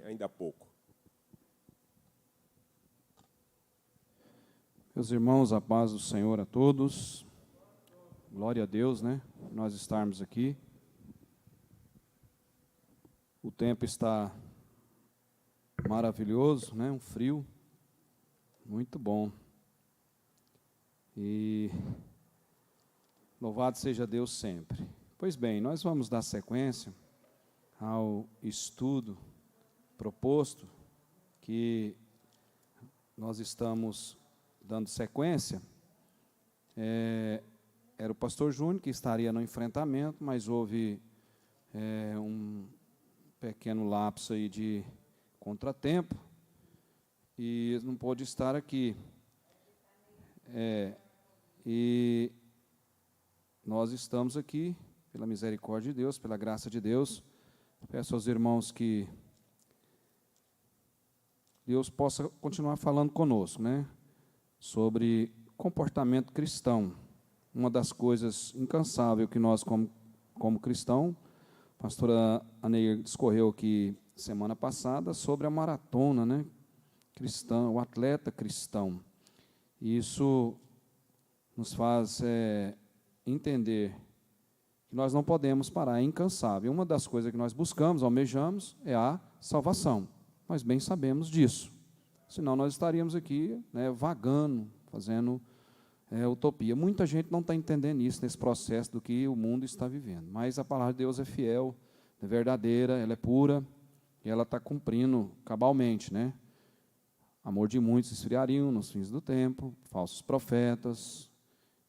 ainda há pouco. Meus irmãos, a paz do Senhor a todos. Glória a Deus, né? Nós estarmos aqui. O tempo está maravilhoso, né? Um frio muito bom. E louvado seja Deus sempre. Pois bem, nós vamos dar sequência ao estudo proposto que nós estamos dando sequência. Era o pastor Júnior que estaria no enfrentamento, mas houve um pequeno lapso aí de contratempo e não pôde estar aqui. E nós estamos aqui pela misericórdia de Deus, pela graça de Deus. Peço aos irmãos que Deus possa continuar falando conosco, né? Sobre comportamento cristão. Uma das coisas incansáveis que nós, como cristão, a pastora Aneir discorreu aqui semana passada sobre a maratona, né? Cristã, o atleta cristão. E isso nos faz entender que nós não podemos parar, é incansável. Uma das coisas que nós buscamos, almejamos, é a salvação. Nós bem sabemos disso. Senão nós estaríamos aqui, né, vagando, fazendo utopia. Muita gente não está entendendo isso, nesse processo do que o mundo está vivendo. Mas a palavra de Deus é fiel, é verdadeira, ela é pura, e ela está cumprindo cabalmente, né? Amor de muitos esfriariam nos fins do tempo, falsos profetas,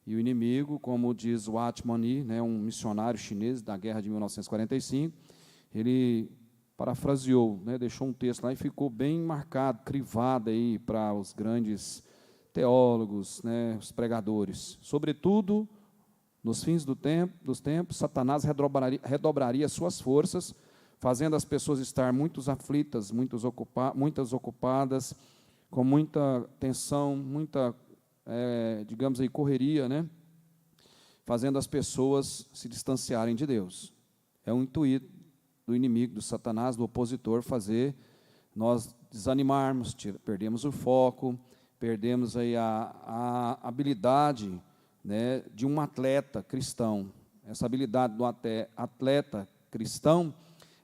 e o inimigo, como diz o Atman Lee, né, um missionário chinês da guerra de 1945, ele parafraseou, né, deixou um texto lá e ficou bem marcado, crivado aí para os grandes teólogos, né, os pregadores. Sobretudo, nos fins dos tempos, Satanás redobraria suas forças, fazendo as pessoas estar muito aflitas, muitas ocupadas, com muita tensão, muita digamos aí, correria, né? Fazendo as pessoas se distanciarem de Deus. É um intuito do inimigo, do Satanás, do opositor, fazer nós desanimarmos, perdemos o foco, perdemos aí a habilidade, né, de um atleta cristão. Essa habilidade do atleta cristão,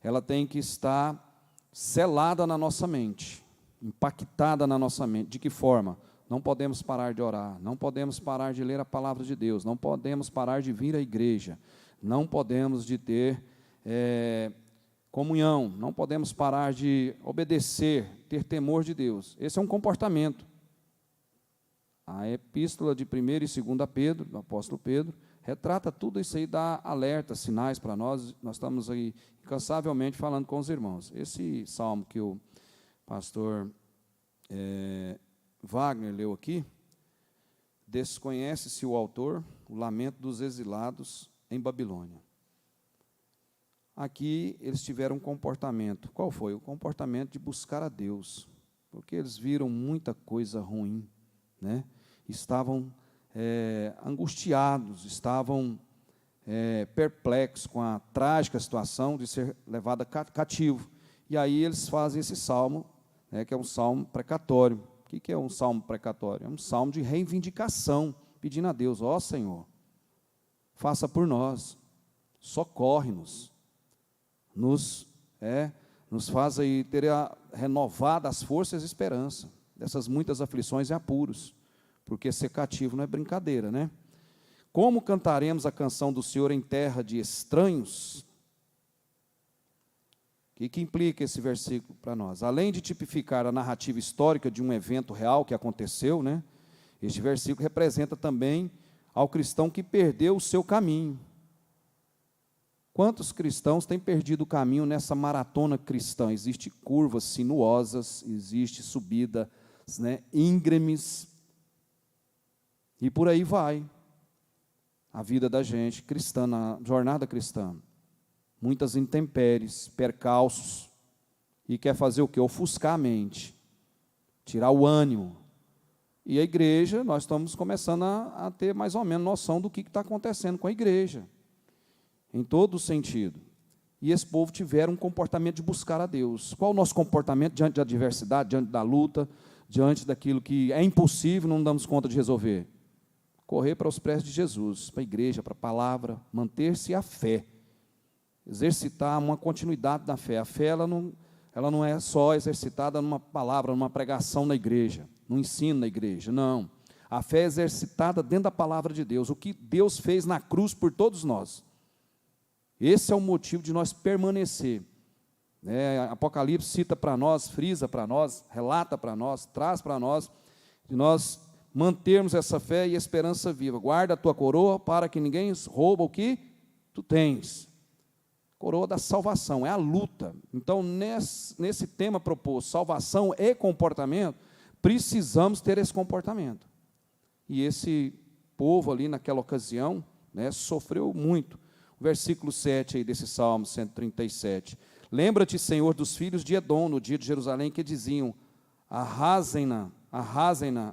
ela tem que estar selada na nossa mente, impactada na nossa mente. De que forma? Não podemos parar de orar, não podemos parar de ler a palavra de Deus, não podemos parar de vir à igreja, não podemos de ter comunhão, não podemos parar de obedecer, ter temor de Deus. Esse é um comportamento. A epístola de 1ª e 2ª Pedro, do apóstolo Pedro, retrata tudo isso aí, dá alerta, sinais para nós. Nós estamos aí incansavelmente falando com os irmãos. Esse salmo que o pastor Wagner leu aqui, desconhece-se o autor, o lamento dos exilados em Babilônia. Aqui eles tiveram um comportamento. Qual foi? O comportamento de buscar a Deus, porque eles viram muita coisa ruim, né? Estavam angustiados, estavam perplexos com a trágica situação de ser levado cativo. E aí eles fazem esse salmo, né, que é um salmo precatório. O que é um salmo precatório? É um salmo de reivindicação, pedindo a Deus: ó Senhor, faça por nós, socorre-nos, nos faz aí ter renovada as forças e esperança dessas muitas aflições e apuros, porque ser cativo não é brincadeira, né? Como cantaremos a canção do Senhor em terra de estranhos? O que implica esse versículo para nós? Além de tipificar a narrativa histórica de um evento real que aconteceu, né, este versículo representa também ao cristão que perdeu o seu caminho. Quantos cristãos têm perdido o caminho nessa maratona cristã? Existem curvas sinuosas, existe subidas, né, íngremes, e por aí vai a vida da gente cristã, na jornada cristã. Muitas intempéries, percalços, e quer fazer o quê? Ofuscar a mente, tirar o ânimo. E a igreja, nós estamos começando a ter mais ou menos noção do que está acontecendo com a igreja, em todo o sentido. e esse povo tiveram um comportamento de buscar a Deus. Qual o nosso comportamento diante da adversidade, diante da luta, diante daquilo que é impossível, não damos conta de resolver? Correr para os pés de Jesus, para a igreja, para a palavra, manter-se a fé, exercitar uma continuidade da fé. A fé ela não é só exercitada numa palavra, numa pregação na igreja, no ensino na igreja, não. A fé é exercitada dentro da palavra de Deus, o que Deus fez na cruz por todos nós. Esse é o motivo de nós permanecer. Apocalipse cita para nós, frisa para nós, relata para nós, traz para nós, de nós mantermos essa fé e esperança viva. Guarda a tua coroa para que ninguém rouba o que tu tens. Coroa da salvação, é a luta. Então, nesse tema proposto, salvação e comportamento, precisamos ter esse comportamento. E esse povo ali naquela ocasião, sofreu muito. O versículo 7 aí desse Salmo 137. Lembra-te, Senhor, dos filhos de Edom, no dia de Jerusalém, que diziam, arrasem-na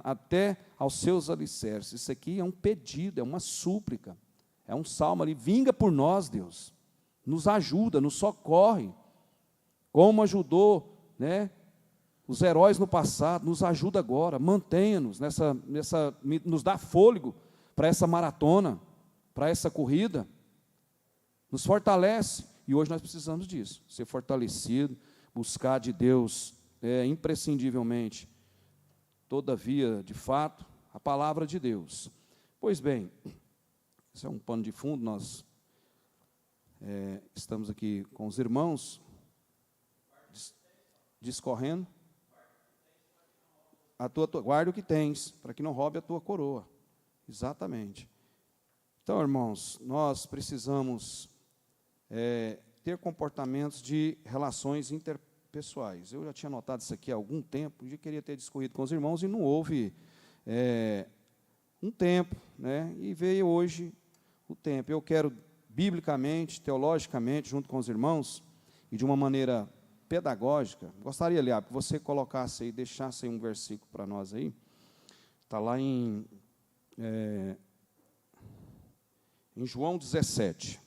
até aos seus alicerces. Isso aqui é um pedido, é uma súplica, é um salmo ali, vinga por nós, Deus, nos ajuda, nos socorre, como ajudou, os heróis no passado, nos ajuda agora, mantenha-nos nos dá fôlego para essa maratona, para essa corrida, nos fortalece, e hoje nós precisamos disso, ser fortalecido, buscar de Deus, imprescindivelmente, todavia, de fato, a palavra de Deus. Pois bem, esse é um pano de fundo, nós estamos aqui com os irmãos, discorrendo, guarda o que tens, para que não roube a tua coroa, exatamente. Então, irmãos, nós precisamos ter comportamentos de relações interpessoais. Eu já tinha notado isso aqui há algum tempo, e queria ter discorrido com os irmãos, e não houve um tempo, e veio hoje o tempo. Eu quero, biblicamente, teologicamente, junto com os irmãos, e de uma maneira pedagógica, gostaria, aliás, que você colocasse aí, deixasse aí um versículo para nós aí, está lá em João 17,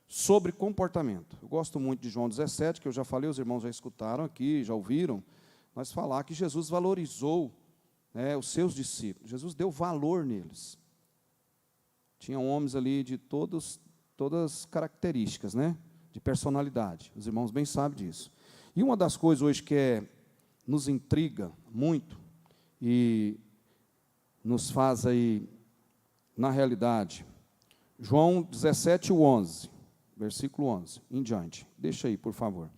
sobre comportamento. Eu gosto muito de João 17, que eu já falei, os irmãos já escutaram aqui, já ouviram, mas falar que Jesus valorizou os seus discípulos, Jesus deu valor neles. Tinham homens ali de todas as características, de personalidade, os irmãos bem sabem disso. E uma das coisas hoje que nos intriga muito, e nos faz aí, na realidade, João 17, 11, versículo 11, em diante. Deixa aí, por favor. O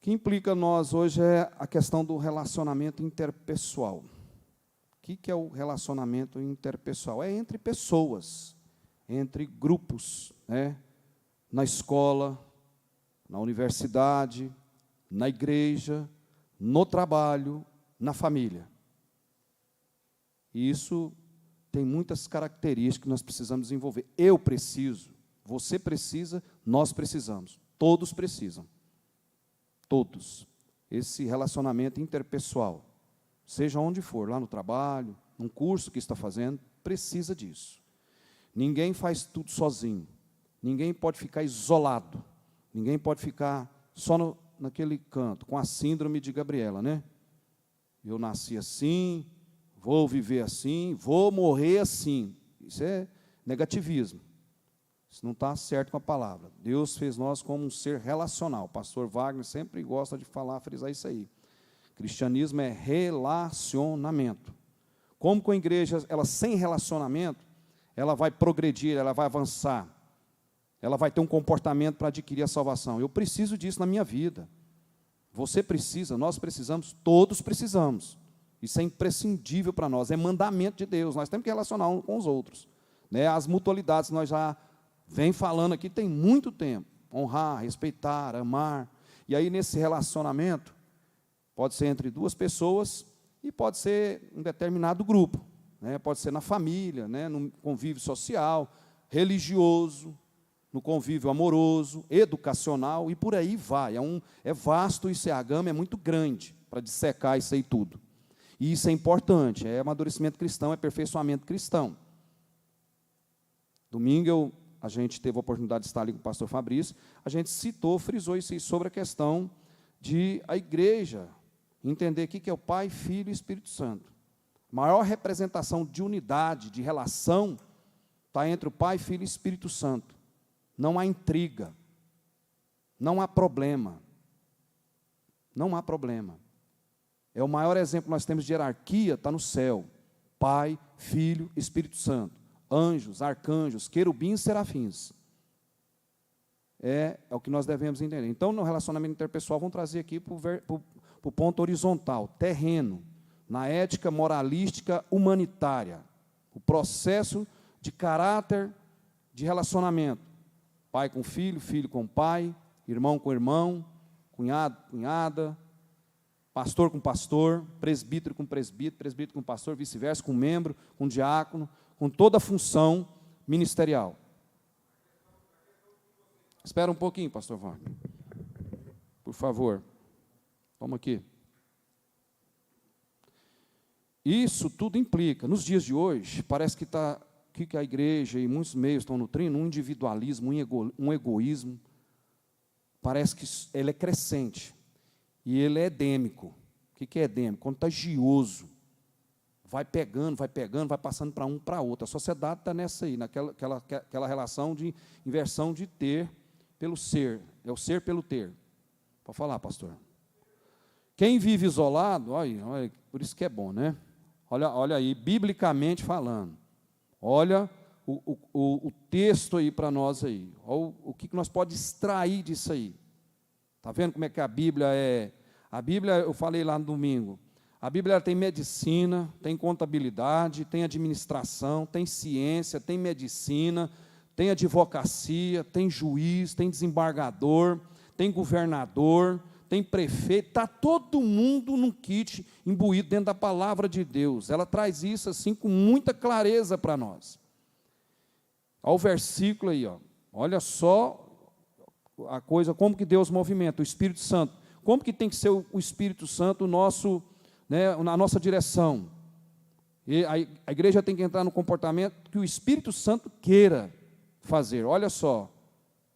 que implica nós hoje é a questão do relacionamento interpessoal. O que é o relacionamento interpessoal? É entre pessoas, entre grupos, na escola, na universidade, na igreja, no trabalho, na família. E isso tem muitas características que nós precisamos desenvolver. Eu preciso, você precisa, nós precisamos, todos precisam. Todos. Esse relacionamento interpessoal, seja onde for, lá no trabalho, num curso que está fazendo, precisa disso. Ninguém faz tudo sozinho. Ninguém pode ficar isolado. Ninguém pode ficar só naquele canto, com a síndrome de Gabriela, Eu nasci assim, vou viver assim, vou morrer assim. Isso é negativismo. Isso não está certo com a palavra. Deus fez nós como um ser relacional. O pastor Wagner sempre gosta de frisar isso aí. Cristianismo é relacionamento. Como com a igreja, ela sem relacionamento, ela vai progredir, ela vai avançar. Ela vai ter um comportamento para adquirir a salvação. Eu preciso disso na minha vida. Você precisa, nós precisamos, todos precisamos. Isso é imprescindível para nós, é mandamento de Deus. Nós temos que relacionar uns com os outros. As mutualidades nós já vem falando aqui tem muito tempo. Honrar, respeitar, amar. E aí nesse relacionamento, pode ser entre duas pessoas e pode ser um determinado grupo. Pode ser na família, no convívio social, religioso, no convívio amoroso, educacional, e por aí vai. É vasto isso, a gama é muito grande para dissecar isso aí tudo. E isso é importante, é amadurecimento cristão, é aperfeiçoamento cristão. Domingo eu a gente teve a oportunidade de estar ali com o pastor Fabrício, a gente citou, frisou isso aí sobre a questão de a igreja entender o que é o Pai, Filho e Espírito Santo. A maior representação de unidade, de relação, está entre o Pai, Filho e Espírito Santo. Não há intriga, não há problema. Não há problema. É o maior exemplo que nós temos de hierarquia, está no céu. Pai, Filho, Espírito Santo. Anjos, arcanjos, querubins, serafins. É o que nós devemos entender. Então, no relacionamento interpessoal, vamos trazer aqui para o ponto horizontal, terreno, na ética moralística humanitária. O processo de caráter de relacionamento. Pai com filho, filho com pai, irmão com irmão, cunhado, cunhada, pastor com pastor, presbítero com presbítero, presbítero com pastor, vice-versa, com membro, com diácono, com toda a função ministerial. Espera um pouquinho, pastor Wagner. Por favor. Toma aqui. Isso tudo implica, nos dias de hoje, parece que a igreja e muitos meios estão nutrindo um individualismo, um egoísmo. Parece que ele é crescente. E ele é edêmico. O que é edêmico? Contagioso. Vai pegando, vai passando para um para outro. A sociedade está nessa aí, naquela relação de inversão de ter pelo ser. É o ser pelo ter. Pode falar, pastor. Quem vive isolado, olha, por isso que é bom, né? Olha aí, biblicamente falando. Olha o texto aí para nós aí. Olha o que nós podemos extrair disso aí. Está vendo como é que a Bíblia é? A Bíblia, eu falei lá no domingo, a Bíblia tem medicina, tem contabilidade, tem administração, tem ciência, tem medicina, tem advocacia, tem juiz, tem desembargador, tem governador, tem prefeito, está todo mundo num kit imbuído dentro da palavra de Deus. Ela traz isso assim com muita clareza para nós. Olha o versículo aí, ó. Olha só a coisa, como que Deus movimenta, o Espírito Santo. Como que tem que ser o Espírito Santo nosso, né, na nossa direção? E a igreja tem que entrar no comportamento que o Espírito Santo queira fazer. Olha só.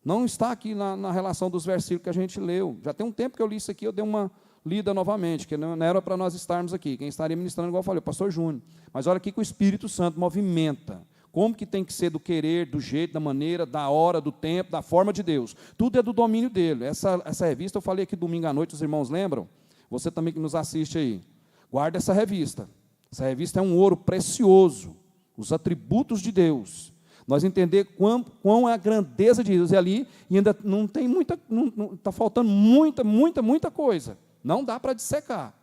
Não está aqui na relação dos versículos que a gente leu. Já tem um tempo que eu li isso aqui, eu dei uma lida novamente, que não era para nós estarmos aqui. Quem estaria ministrando, igual eu falei, o pastor Júnior. Mas olha aqui que o Espírito Santo movimenta. Como que tem que ser do querer, do jeito, da maneira, da hora, do tempo, da forma de Deus. Tudo é do domínio dele. Essa revista eu falei aqui domingo à noite, os irmãos lembram? Você também que nos assiste aí. Guarda essa revista. Essa revista é um ouro precioso. Os atributos de Deus. Nós entender quão é a grandeza de Deus. E ali ainda não tem muita, está faltando muita coisa. Não dá para dissecar.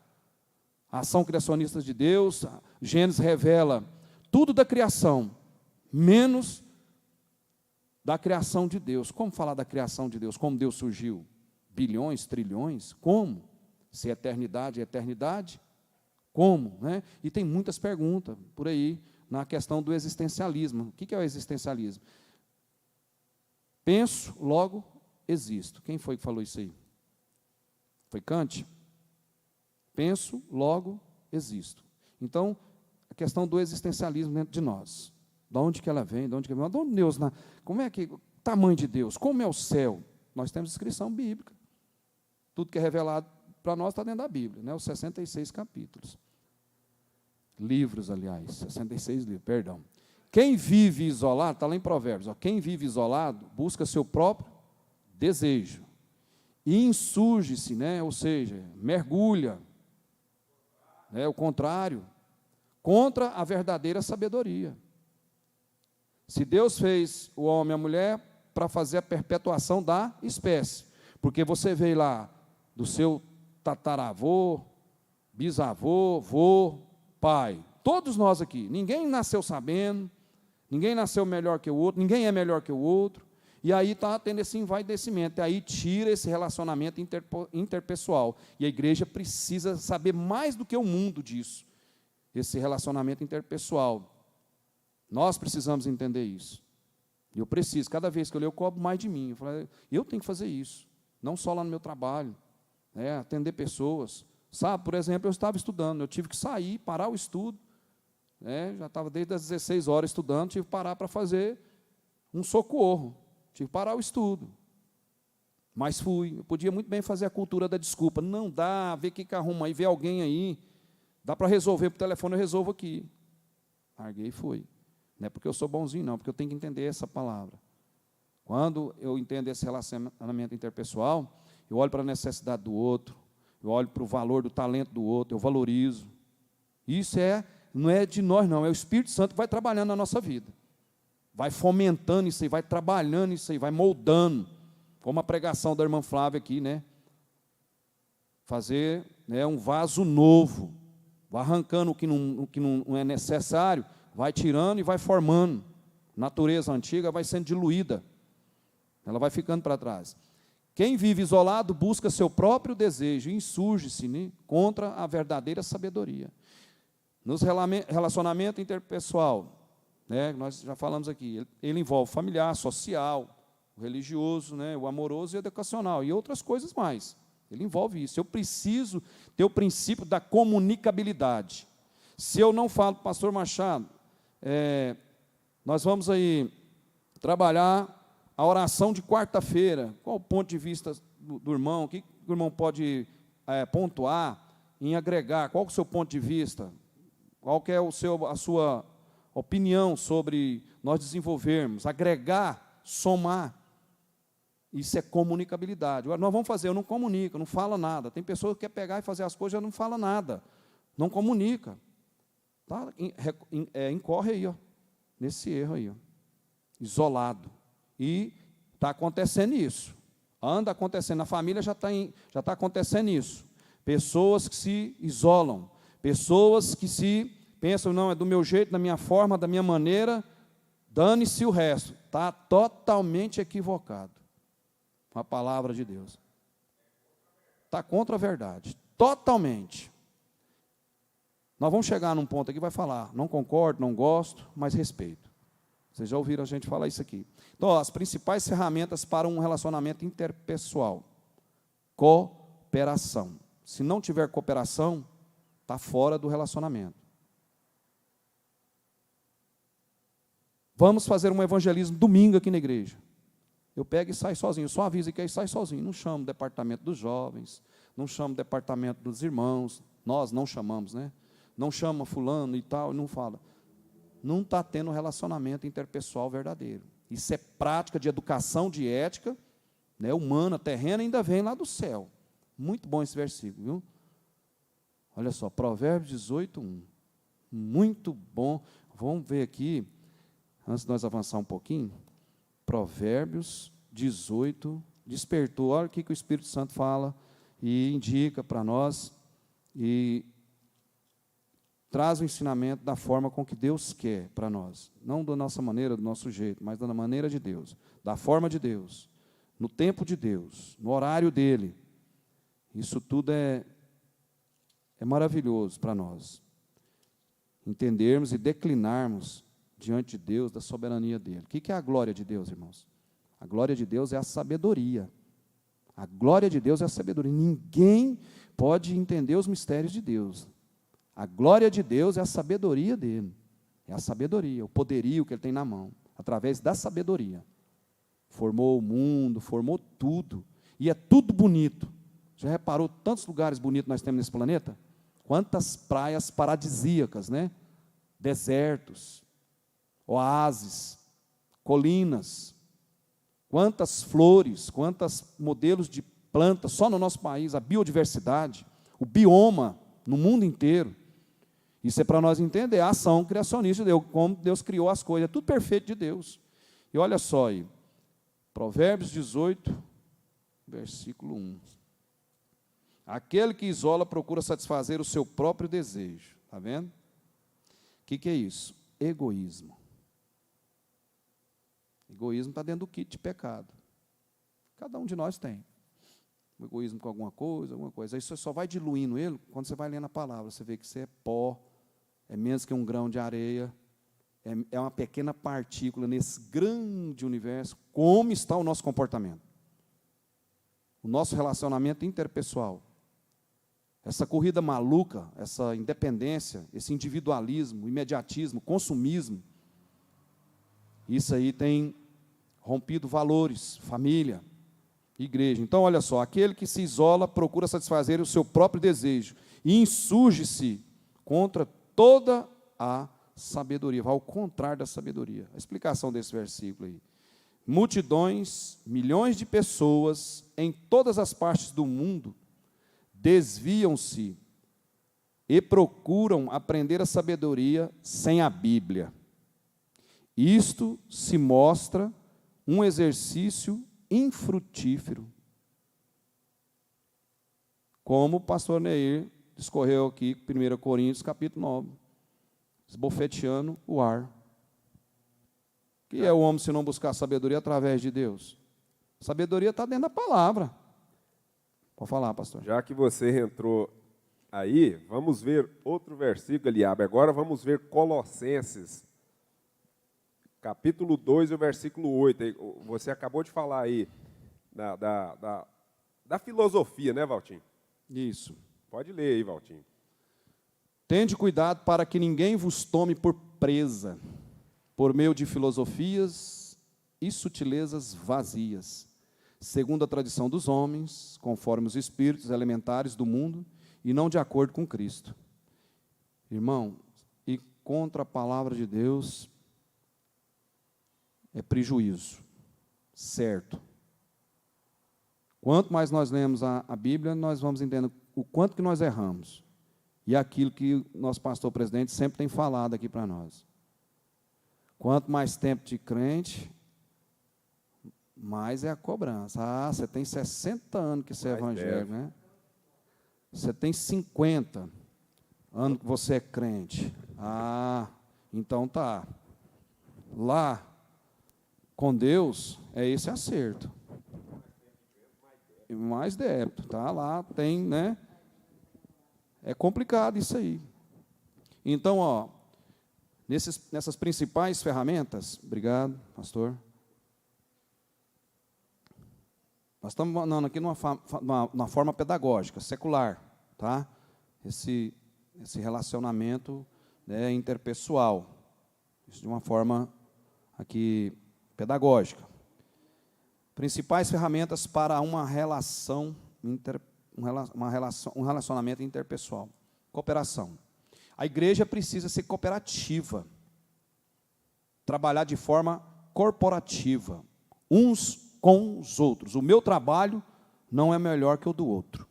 A ação criacionista de Deus, Gênesis revela tudo da criação, menos da criação de Deus. Como falar da criação de Deus? Como Deus surgiu? Bilhões, trilhões? Como? Se eternidade é eternidade? Como? Né? E tem muitas perguntas por aí, na questão do existencialismo. O que é o existencialismo? Penso, logo existo. Quem foi que falou isso aí? Foi Kant? Penso, logo existo. Então, a questão do existencialismo dentro de nós. De onde que ela vem? De onde Deus, como é que o tamanho de Deus? Como é o céu? Nós temos inscrição bíblica. Tudo que é revelado para nós está dentro da Bíblia, né? Os 66 capítulos. Livros, aliás, 66 livros, perdão. Quem vive isolado, está lá em Provérbios, ó, quem vive isolado busca seu próprio desejo e insurge-se, né, ou seja, mergulha, né, o contrário, contra a verdadeira sabedoria. Se Deus fez o homem e a mulher para fazer a perpetuação da espécie, porque você veio lá do seu tataravô, bisavô, vô, pai, todos nós aqui, ninguém nasceu sabendo, ninguém nasceu melhor que o outro, ninguém é melhor que o outro, e aí está tendo esse envaidecimento, e aí tira esse relacionamento interpessoal, e a igreja precisa saber mais do que o mundo disso, esse relacionamento interpessoal. Nós precisamos entender isso. Eu preciso, cada vez que eu leio, eu cobro mais de mim. Eu tenho que fazer isso, não só lá no meu trabalho, né, atender pessoas. Sabe, por exemplo, eu estava estudando, eu tive que sair, parar o estudo, né, já estava desde as 16 horas estudando, tive que parar para fazer um socorro. Tive que parar o estudo. Mas fui. Eu podia muito bem fazer a cultura da desculpa. Não dá, vê o que arruma aí, vê alguém aí. Dá para resolver por telefone, eu resolvo aqui. Larguei e fui. Não é porque eu sou bonzinho, não, porque eu tenho que entender essa palavra. Quando eu entendo esse relacionamento interpessoal, eu olho para a necessidade do outro, eu olho para o valor do talento do outro, eu valorizo. Isso não é de nós, não, é o Espírito Santo que vai trabalhando na nossa vida. Vai fomentando isso aí, vai trabalhando isso aí, vai moldando. Como a pregação da irmã Flávia aqui, né? Fazer, né, um vaso novo. Vai arrancando o que não é necessário, vai tirando e vai formando. A natureza antiga vai sendo diluída. Ela vai ficando para trás. Quem vive isolado busca seu próprio desejo e insurge-se, né, contra a verdadeira sabedoria. Nos relacionamento interpessoal, né, nós já falamos aqui, ele envolve familiar, social, o religioso, né, o amoroso e o educacional, e outras coisas mais. Ele envolve isso. Eu preciso ter o princípio da comunicabilidade. Se eu não falo, pastor Machado, nós vamos aí trabalhar a oração de quarta-feira. Qual o ponto de vista do irmão? O que o irmão pode pontuar em agregar? Qual é o seu ponto de vista? Qual que é a sua opinião sobre nós desenvolvermos? Agregar, somar. Isso é comunicabilidade. Nós vamos fazer, eu não comunico, não fala nada. Tem pessoa que quer pegar e fazer as coisas e não fala nada. Não comunica. Tá? Incorre aí, ó, nesse erro aí, ó, isolado. E está acontecendo isso. Anda acontecendo. Na família já está acontecendo isso. Pessoas que se isolam. Pessoas que se pensam, não, é do meu jeito, da minha forma, da minha maneira, dane-se o resto. Está totalmente equivocado. A palavra de Deus. Está contra a verdade. Totalmente. Nós vamos chegar num ponto aqui que vai falar, não concordo, não gosto, mas respeito. Vocês já ouviram a gente falar isso aqui. Então, ó, as principais ferramentas para um relacionamento interpessoal. Cooperação. Se não tiver cooperação, está fora do relacionamento. Vamos fazer um evangelismo domingo aqui na igreja. Eu pego e saio sozinho, eu só aviso que aí sai sozinho. Não chamo o departamento dos jovens, não chamo o departamento dos irmãos, nós não chamamos, né? Não chama fulano e tal, não fala. Não está tendo relacionamento interpessoal verdadeiro. Isso é prática de educação, de ética, né, humana, terrena, ainda vem lá do céu. Muito bom esse versículo, viu? Olha só, Provérbios 18, 1. Muito bom. Vamos ver aqui, antes de nós avançar um pouquinho. Provérbios 18, despertou. Olha o que o Espírito Santo fala e indica para nós e traz o ensinamento da forma com que Deus quer para nós. Não da nossa maneira, do nosso jeito, mas da maneira de Deus, da forma de Deus, no tempo de Deus, no horário dele. Isso tudo é maravilhoso para nós. Entendermos e declinarmos diante de Deus, da soberania dele. O que é a glória de Deus, irmãos? A glória de Deus é a sabedoria. A glória de Deus é a sabedoria. Ninguém pode entender os mistérios de Deus. A glória de Deus é a sabedoria dele. É a sabedoria, o poderio que ele tem na mão, através da sabedoria. Formou o mundo, formou tudo. E é tudo bonito. Já reparou tantos lugares bonitos nós temos nesse planeta? Quantas praias paradisíacas, né? Desertos, oásis, colinas, quantas flores, quantos modelos de plantas, só no nosso país, a biodiversidade, o bioma no mundo inteiro. Isso é para nós entender a ação criacionista de Deus, como Deus criou as coisas, é tudo perfeito de Deus. E olha só aí, Provérbios 18, versículo 1. Aquele que isola procura satisfazer o seu próprio desejo. Está vendo? O que é isso? Egoísmo. Egoísmo está dentro do kit de pecado. Cada um de nós tem. O egoísmo com alguma coisa. Aí você só vai diluindo ele quando você vai lendo a palavra. Você vê que você é pó, é menos que um grão de areia, é uma pequena partícula nesse grande universo. Como está o nosso comportamento? O nosso relacionamento interpessoal. Essa corrida maluca, essa independência, esse individualismo, imediatismo, consumismo, isso aí tem rompido valores, família, igreja. Então, olha só, aquele que se isola procura satisfazer o seu próprio desejo e insurge-se contra toda a sabedoria, vai ao contrário da sabedoria. A explicação desse versículo aí. Multidões, milhões de pessoas em todas as partes do mundo desviam-se e procuram aprender a sabedoria sem a Bíblia. Isto se mostra um exercício infrutífero. Como o pastor Neir discorreu aqui, 1 Coríntios, capítulo 9, esbofeteando o ar. O que é o homem se não buscar sabedoria através de Deus? Sabedoria está dentro da palavra. Pode falar, pastor. Já que você entrou aí, vamos ver outro versículo, Eliabe. Agora vamos ver Colossenses, capítulo 2, o versículo 8. Você acabou de falar aí da filosofia, né, Valtinho? Isso. Pode ler aí, Valtinho. Tende cuidado para que ninguém vos tome por presa, por meio de filosofias e sutilezas vazias, segundo a tradição dos homens, conforme os espíritos elementares do mundo, e não de acordo com Cristo. Irmão, e contra a palavra de Deus é prejuízo, certo. Quanto mais nós lemos a Bíblia, nós vamos entendendo o quanto que nós erramos. E aquilo que o nosso pastor presidente sempre tem falado aqui para nós. Quanto mais tempo de crente, mais é a cobrança. Ah, você tem 60 anos que você é evangélico, né? Você tem 50 anos que você é crente. Ah, então tá. Lá, com Deus, é esse acerto. Mais débito, tá? Lá tem, né? É complicado isso aí. Então, ó, nessas principais ferramentas, obrigado, pastor. Nós estamos falando aqui numa forma pedagógica, secular, tá? Esse relacionamento, né, interpessoal, isso de uma forma aqui pedagógica. Principais ferramentas para um relacionamento interpessoal. Cooperação. A igreja precisa ser cooperativa, trabalhar de forma corporativa, uns com os outros. O meu trabalho não é melhor que o do outro.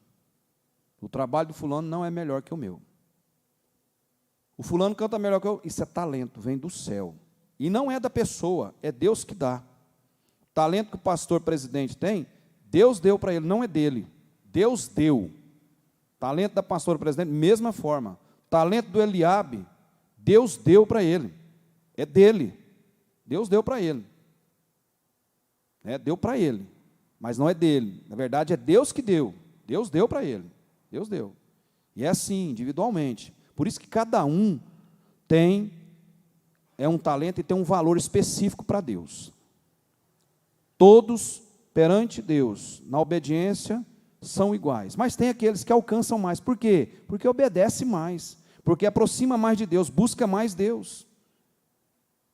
O trabalho do fulano não é melhor que o meu. O fulano canta melhor que eu. Isso é talento, vem do céu. E não é da pessoa, é Deus que dá. O talento que o pastor presidente tem, Deus deu para ele, não é dele. Deus deu. Talento da pastora presidente, mesma forma. Talento do Eliabe, Deus deu para ele. É dele. Deus deu para ele. Deu para ele. Mas não é dele. Na verdade, é Deus que deu. Deus deu para ele. Deus deu. E é assim, individualmente. Por isso que cada um é um talento e tem um valor específico para Deus. Todos, perante Deus, na obediência, são iguais. Mas tem aqueles que alcançam mais. Por quê? Porque obedece mais. Porque aproxima mais de Deus, busca mais Deus.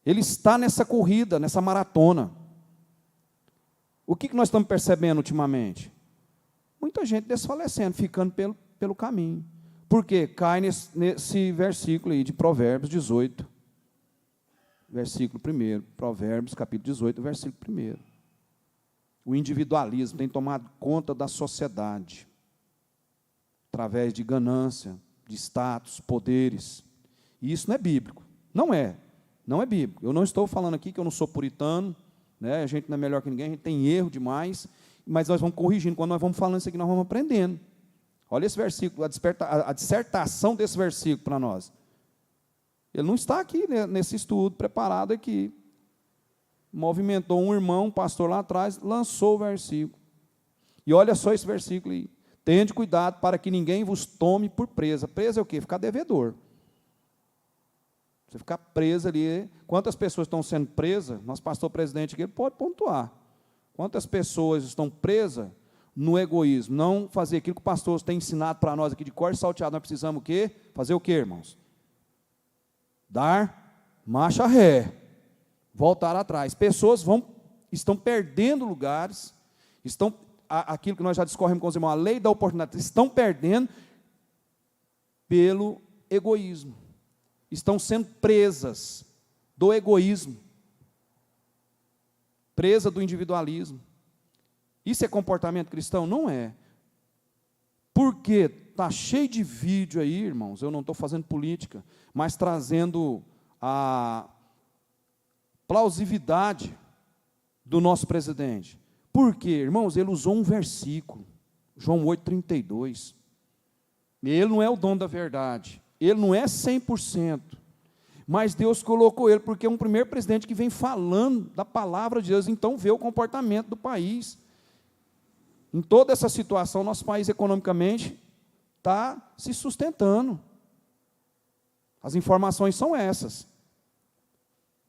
Ele está nessa corrida, nessa maratona. O que nós estamos percebendo ultimamente? Muita gente desfalecendo, ficando pelo caminho. Por quê? Cai nesse versículo aí de Provérbios 18. Versículo 1. Provérbios, capítulo 18, versículo 1. O individualismo tem tomado conta da sociedade, através de ganância, de status, poderes. E isso não é bíblico. Não é bíblico. Eu não estou falando aqui que eu não sou puritano, né? A gente não é melhor que ninguém, a gente tem erro demais, mas nós vamos corrigindo. Quando nós vamos falando isso aqui, nós vamos aprendendo. Olha esse versículo, a dissertação desse versículo para nós. Ele não está aqui, né, nesse estudo preparado aqui. Movimentou um irmão, um pastor lá atrás, lançou o versículo. E olha só esse versículo aí. Tende cuidado para que ninguém vos tome por presa. Presa é o quê? Ficar devedor. Você ficar preso ali. Quantas pessoas estão sendo presas? Nosso pastor presidente aqui pode pontuar. Quantas pessoas estão presas no egoísmo? Não fazer aquilo que o pastor tem ensinado para nós aqui de cor e salteado. Nós precisamos o quê? Fazer o quê, irmãos? Dar marcha ré. Voltar atrás. Pessoas vão estão perdendo lugares, aquilo que nós já discorremos com os irmãos, a lei da oportunidade, estão perdendo pelo egoísmo, estão sendo presas do egoísmo, presa do individualismo. Isso é comportamento cristão? Não é. Porque está cheio de vídeo aí, irmãos, eu não estou fazendo política, mas trazendo a plausibilidade do nosso presidente. Por quê, irmãos? Ele usou um versículo, João 8,32. Ele não é o dono da verdade, ele não é 100%, mas Deus colocou ele, porque é um primeiro presidente que vem falando da palavra de Deus, então vê o comportamento do país. Em toda essa situação, nosso país economicamente está se sustentando. As informações são essas.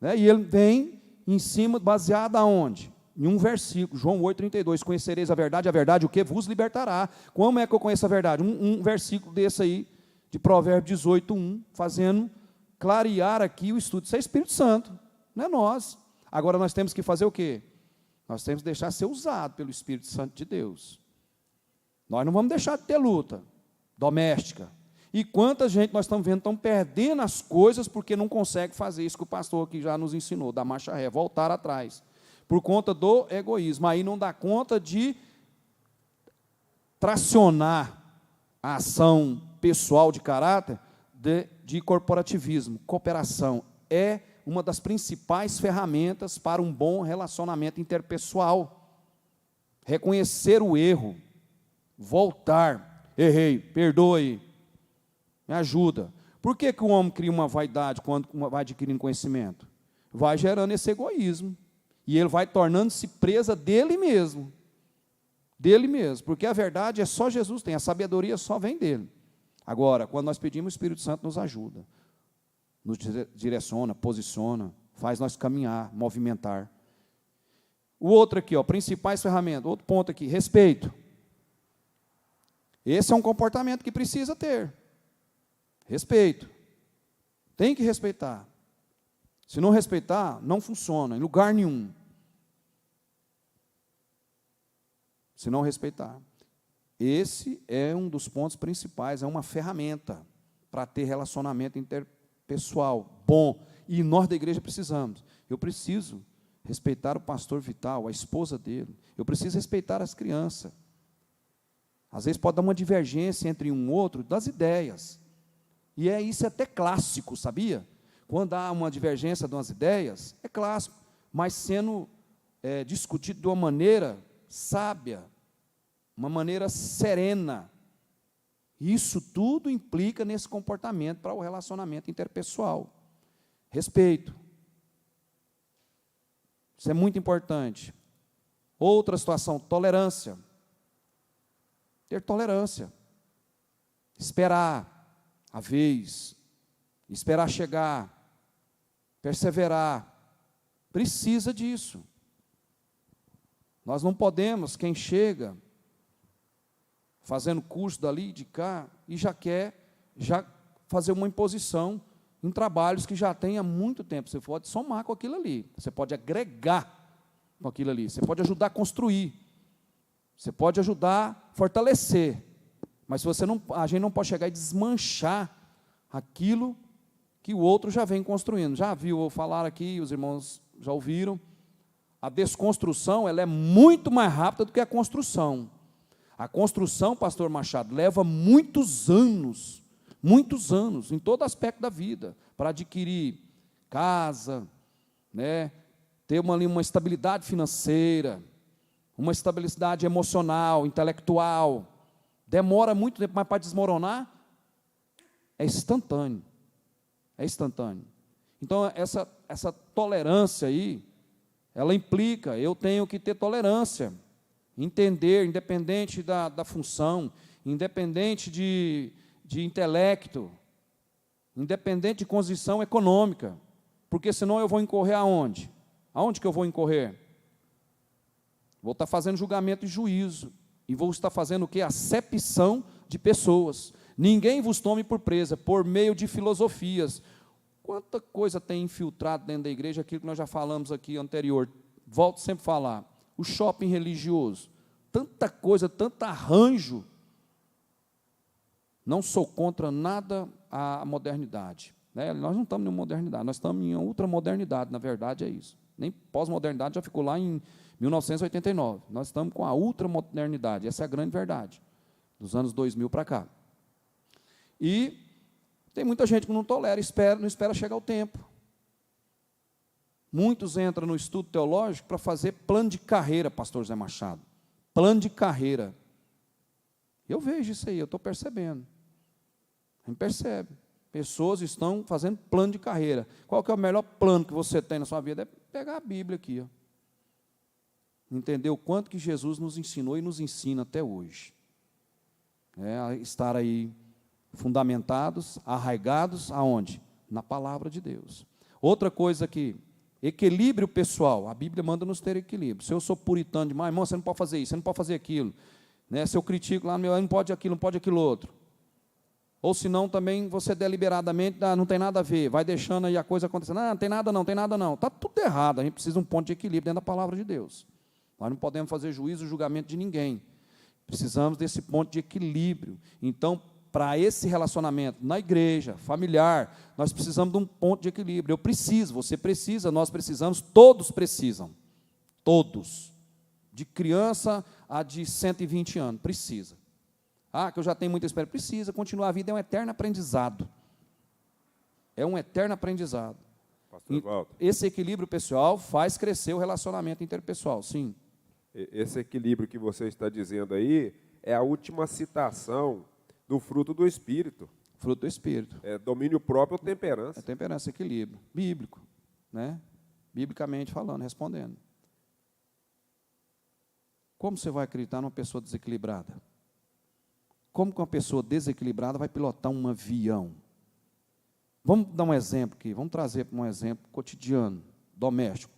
Né? E ele vem em cima, baseado aonde? Em um versículo, João 8,32, conhecereis a verdade o que vos libertará. Como é que eu conheço a verdade? Um versículo desse aí, de Provérbios 18:1, fazendo clarear aqui o estudo. Isso é Espírito Santo, não é nós. Agora nós temos que fazer o quê? Nós temos que deixar ser usado pelo Espírito Santo de Deus. Nós não vamos deixar de ter luta doméstica. E quanta gente nós estamos vendo, estão perdendo as coisas porque não consegue fazer isso que o pastor aqui já nos ensinou, da marcha ré, voltar atrás, por conta do egoísmo. Aí não dá conta de tracionar a ação pessoal de caráter de corporativismo. Cooperação é uma das principais ferramentas para um bom relacionamento interpessoal. Reconhecer o erro, voltar, errei, perdoe, me ajuda. Por que o homem cria uma vaidade quando vai adquirindo conhecimento? Vai gerando esse egoísmo, e ele vai tornando-se presa dele mesmo, porque a verdade é só Jesus tem, a sabedoria só vem dele. Agora, quando nós pedimos, o Espírito Santo nos ajuda, nos direciona, posiciona, faz nós caminhar, movimentar. O outro aqui, principais ferramentas, outro ponto aqui, respeito. Esse é um comportamento que precisa ter. Respeito. Tem que respeitar. Se não respeitar, não funciona, em lugar nenhum. Se não respeitar. Esse é um dos pontos principais, é uma ferramenta para ter relacionamento interpessoal bom. E nós da igreja precisamos. Eu preciso respeitar o pastor Vital, a esposa dele. Eu preciso respeitar as crianças. Às vezes pode dar uma divergência entre um e outro das ideias. E isso é até clássico, sabia? Quando há uma divergência de umas ideias, é clássico, mas sendo discutido de uma maneira sábia, uma maneira serena. Isso tudo implica nesse comportamento para o relacionamento interpessoal. Respeito. Isso é muito importante. Outra situação, tolerância. Ter tolerância. Esperar a vez. Esperar chegar. Perseverar. Precisa disso. Nós não podemos, quem chega fazendo curso dali e de cá, e já quer fazer uma imposição em trabalhos que já tem há muito tempo. Você pode somar com aquilo ali, você pode agregar com aquilo ali, você pode ajudar a construir, você pode ajudar a fortalecer, mas a gente não pode chegar e desmanchar aquilo que o outro já vem construindo. Já viu falar aqui, os irmãos já ouviram, a desconstrução ela é muito mais rápida do que a construção. A construção, pastor Machado, leva muitos anos, em todo aspecto da vida, para adquirir casa, né, ter uma estabilidade financeira, uma estabilidade emocional, intelectual. Demora muito tempo, mas para desmoronar, é instantâneo. É instantâneo. Então, essa tolerância aí, ela implica, eu tenho que ter tolerância, entender, independente da função, independente de intelecto, independente de condição econômica, porque senão eu vou incorrer aonde? Aonde que eu vou incorrer? Vou estar fazendo julgamento e juízo, e vou estar fazendo o quê? Acepção de pessoas. Ninguém vos tome por presa, por meio de filosofias. Quanta coisa tem infiltrado dentro da igreja, aquilo que nós já falamos aqui anterior, Volto sempre a falar, o shopping religioso, tanta coisa, tanto arranjo. Não sou contra nada a modernidade, né? Nós não estamos em modernidade, nós estamos em ultramodernidade, na verdade é isso. Nem pós-modernidade já ficou lá em 1989. Nós estamos com a ultramodernidade, essa é a grande verdade, dos anos 2000 para cá. E tem muita gente que não tolera, não espera chegar o tempo. Muitos entram no estudo teológico para fazer plano de carreira, pastor Zé Machado. Plano de carreira. Eu vejo isso aí, eu estou percebendo. A gente percebe. Pessoas estão fazendo plano de carreira. Qual que é o melhor plano que você tem na sua vida? É pegar a Bíblia aqui, ó. Entender o quanto que Jesus nos ensinou e nos ensina até hoje. A estar aí fundamentados, arraigados, aonde? Na palavra de Deus. Outra coisa que, equilíbrio pessoal, a Bíblia manda nos ter equilíbrio. Se eu sou puritano demais, irmão, você não pode fazer isso, você não pode fazer aquilo. Né? Se eu critico lá, não pode aquilo, não pode aquilo outro. Ou senão também você deliberadamente, não tem nada a ver, vai deixando aí a coisa acontecendo, não tem nada não, tem nada não. Está tudo errado, a gente precisa de um ponto de equilíbrio dentro da palavra de Deus. Nós não podemos fazer juízo, julgamento de ninguém. Precisamos desse ponto de equilíbrio. Então, para esse relacionamento na igreja, familiar, nós precisamos de um ponto de equilíbrio. Eu preciso, você precisa, nós precisamos, todos precisam. Todos. De criança a de 120 anos, precisa. Que eu já tenho muita experiência. Precisa, continuar a vida é um eterno aprendizado. É um eterno aprendizado. Pastor Walter, esse equilíbrio pessoal faz crescer o relacionamento interpessoal, sim. Esse equilíbrio que você está dizendo aí é a última citação do fruto do Espírito. Fruto do Espírito. É domínio próprio ou temperança. É temperança, equilíbrio. Bíblico, né? Biblicamente falando, respondendo. Como você vai acreditar numa pessoa desequilibrada? Como que uma pessoa desequilibrada vai pilotar um avião? Vamos dar um exemplo aqui, vamos trazer para um exemplo cotidiano, doméstico.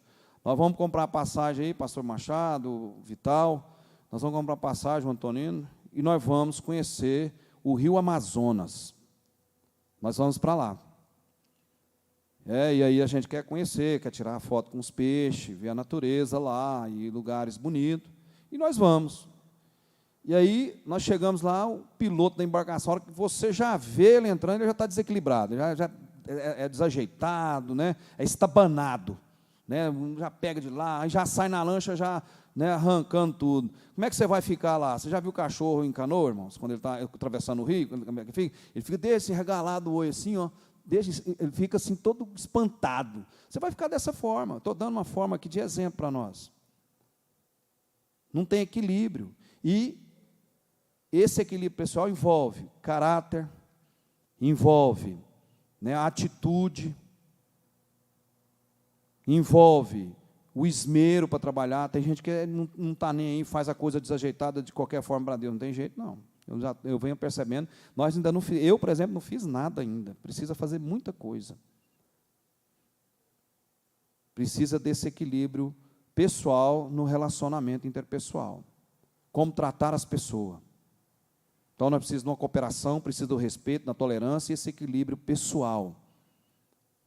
Nós vamos comprar passagem aí, pastor Machado, Vital, nós vamos comprar passagem, o Antonino, e nós vamos conhecer o Rio Amazonas. Nós vamos para lá. E aí a gente quer conhecer, quer tirar foto com os peixes, ver a natureza lá, e lugares bonitos, e nós vamos. E aí, nós chegamos lá, o piloto da embarcação, a hora que você já vê ele entrando, ele já está desequilibrado, já é desajeitado, né? É estabanado, né? Já pega de lá, já sai na lancha, já, né, arrancando tudo. Como é que você vai ficar lá? Você já viu o cachorro em canoa, irmãos? Quando ele está atravessando o rio, ele fica desse regalado o olho assim, ó, ele fica assim todo espantado. Você vai ficar dessa forma. Estou dando uma forma aqui de exemplo para nós. Não tem equilíbrio. E esse equilíbrio pessoal envolve caráter, envolve, né, atitude, envolve o esmero para trabalhar. Tem gente que não está nem aí, faz a coisa desajeitada de qualquer forma para Deus. Não tem jeito, não. Eu venho percebendo, nós ainda não eu, por exemplo, não fiz nada ainda. Precisa fazer muita coisa. Precisa desse equilíbrio pessoal no relacionamento interpessoal. Como tratar as pessoas. Então, nós precisamos de uma cooperação, precisa do respeito, da tolerância e esse equilíbrio pessoal.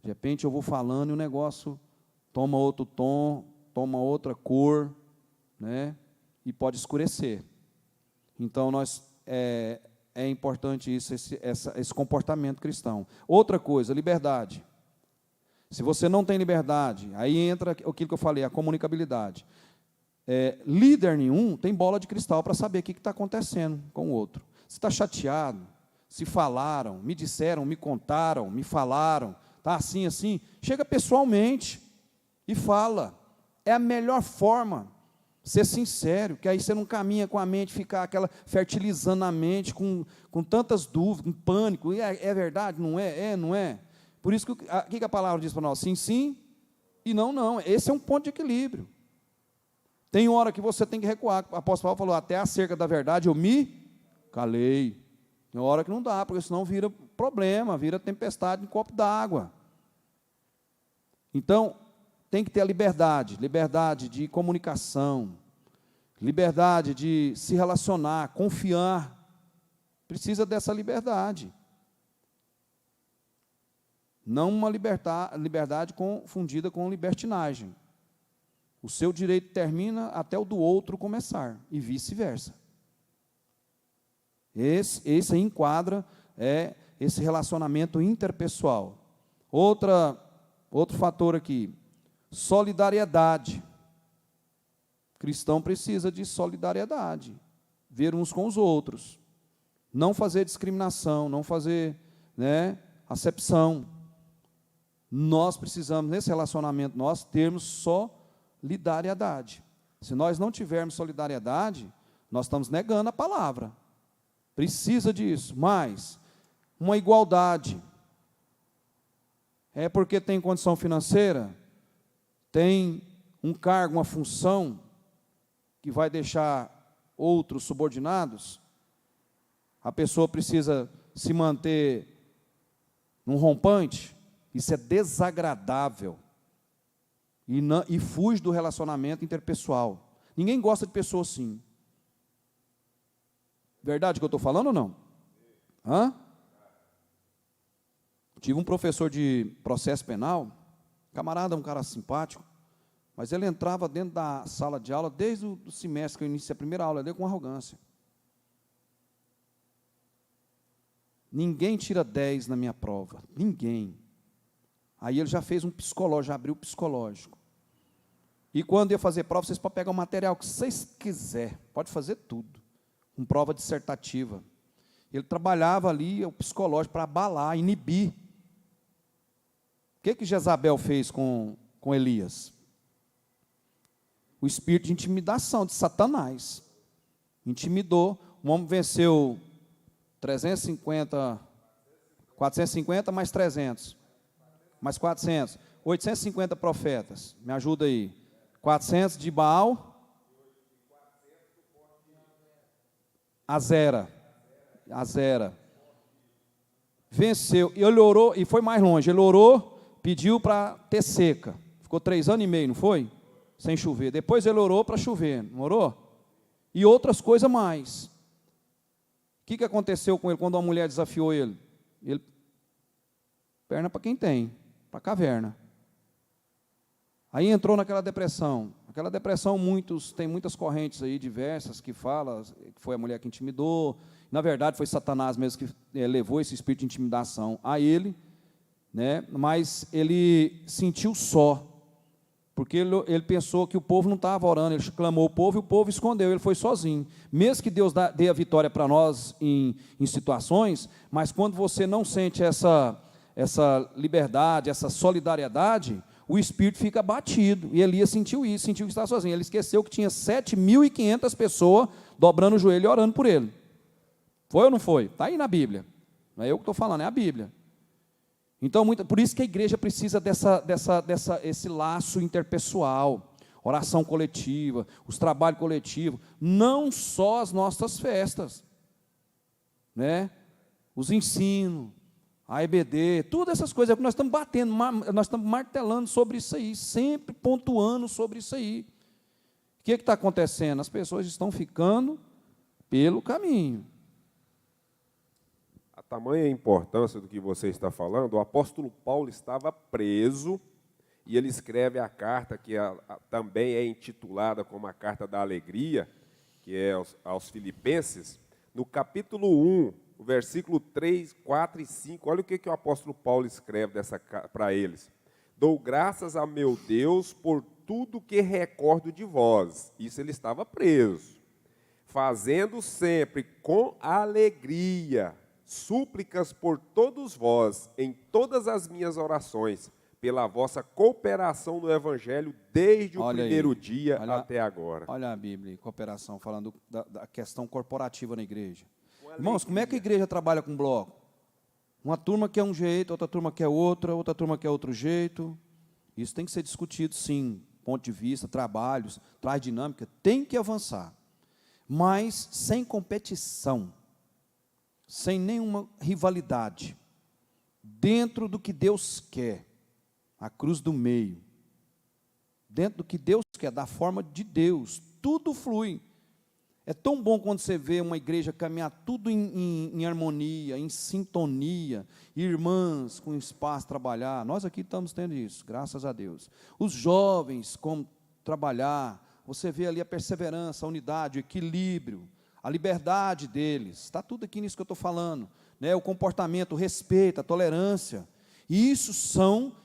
De repente, eu vou falando e o negócio toma outro tom, toma outra cor, né? E pode escurecer. Então, é importante isso, esse comportamento cristão. Outra coisa, liberdade. Se você não tem liberdade, aí entra aquilo que eu falei, a comunicabilidade. Líder nenhum tem bola de cristal para saber o que está acontecendo com o outro. Se está chateado, se falaram, me disseram, me contaram, me falaram, está assim, assim, chega pessoalmente e fala. É a melhor forma, ser sincero, que aí você não caminha com a mente, ficar fertilizando a mente com tantas dúvidas, com pânico, é verdade, não é, não é. Por isso que a palavra diz para nós, sim, sim, e não, não. Esse é um ponto de equilíbrio. Tem hora que você tem que recuar. O apóstolo Paulo falou, até acerca da verdade eu me calei. Tem hora que não dá, porque senão vira problema, vira tempestade em copo d'água. Então, tem que ter a liberdade de comunicação, liberdade de se relacionar, confiar. Precisa dessa liberdade. Não uma liberdade confundida com libertinagem. O seu direito termina até o do outro começar, e vice-versa. Esse aí enquadra esse relacionamento interpessoal. Outro fator aqui, solidariedade. O cristão precisa de solidariedade, ver uns com os outros, não fazer discriminação, não fazer acepção. Nós precisamos, nesse relacionamento nosso, termos solidariedade. Se nós não tivermos solidariedade, nós estamos negando a palavra. Precisa disso, mas uma igualdade. É porque tem condição financeira, tem um cargo, uma função, que vai deixar outros subordinados, a pessoa precisa se manter num rompante, isso é desagradável, e fuge do relacionamento interpessoal. Ninguém gosta de pessoa assim. Verdade que eu estou falando ou não? Hã? Tive um professor de processo penal, camarada, um cara simpático, mas ele entrava dentro da sala de aula, desde o semestre que eu iniciei a primeira aula dele, com arrogância. Ninguém tira 10 na minha prova, ninguém. Aí ele já fez um psicológico, já abriu o psicológico. E quando ia fazer prova, vocês podem pegar o material que vocês quiserem, pode fazer tudo, com prova dissertativa. Ele trabalhava ali o psicológico para abalar, inibir. O que Jezabel fez com Elias? O espírito de intimidação, de Satanás. Intimidou, o homem venceu 450 mais 300, mais 400, 850 profetas, me ajuda aí, 400 de Baal, Azera, venceu, e ele orou, e foi mais longe, ele orou, pediu para ter seca, ficou 3 anos e meio, não foi? Sem chover, depois ele orou para chover, não orou? E outras coisas mais. O que aconteceu com ele quando uma mulher desafiou ele? Perna para quem tem, para a caverna. Aí entrou naquela depressão. Aquela depressão, tem muitas correntes aí diversas que falam que foi a mulher que intimidou. Na verdade, foi Satanás mesmo que levou esse espírito de intimidação a ele, mas ele sentiu só, porque ele pensou que o povo não estava orando, ele clamou o povo e o povo escondeu, ele foi sozinho. Mesmo que Deus dê a vitória para nós em situações, mas quando você não sente essa liberdade, essa solidariedade, o espírito fica abatido. E Elias sentiu isso, sentiu que estava sozinho. Ele esqueceu que tinha 7.500 pessoas dobrando o joelho e orando por ele. Foi ou não foi? Está aí na Bíblia. Não é eu que estou falando, é a Bíblia. Então, por isso que a igreja precisa esse laço interpessoal, oração coletiva, os trabalhos coletivos, não só as nossas festas, os ensinos, a EBD, todas essas coisas que nós estamos batendo, nós estamos martelando sobre isso aí, sempre pontuando sobre isso aí. O que está acontecendo? As pessoas estão ficando pelo caminho. A tamanha importância do que você está falando, o apóstolo Paulo estava preso, e ele escreve a carta que também é intitulada como a Carta da Alegria, que é aos Filipenses, no capítulo 1, o versículo 3, 4 e 5, olha o que o apóstolo Paulo escreve para eles. Dou graças a meu Deus por tudo que recordo de vós. Isso ele estava preso. Fazendo sempre com alegria súplicas por todos vós, em todas as minhas orações, pela vossa cooperação no Evangelho, desde o primeiro dia até agora. Olha a Bíblia, cooperação, falando da questão corporativa na igreja. Irmãos, como é que a igreja trabalha com bloco? Uma turma quer um jeito, outra turma quer outra turma quer outro jeito. Isso tem que ser discutido, sim, ponto de vista, trabalhos, traz dinâmica, tem que avançar. Mas sem competição, sem nenhuma rivalidade, dentro do que Deus quer, a cruz do meio, dentro do que Deus quer, da forma de Deus, tudo flui. É tão bom quando você vê uma igreja caminhar tudo em harmonia, em sintonia, irmãs com espaço trabalhar. Nós aqui estamos tendo isso, graças a Deus. Os jovens trabalhar, você vê ali a perseverança, a unidade, o equilíbrio, a liberdade deles, está tudo aqui nisso que eu estou falando, né? O comportamento, o respeito, a tolerância, e isso são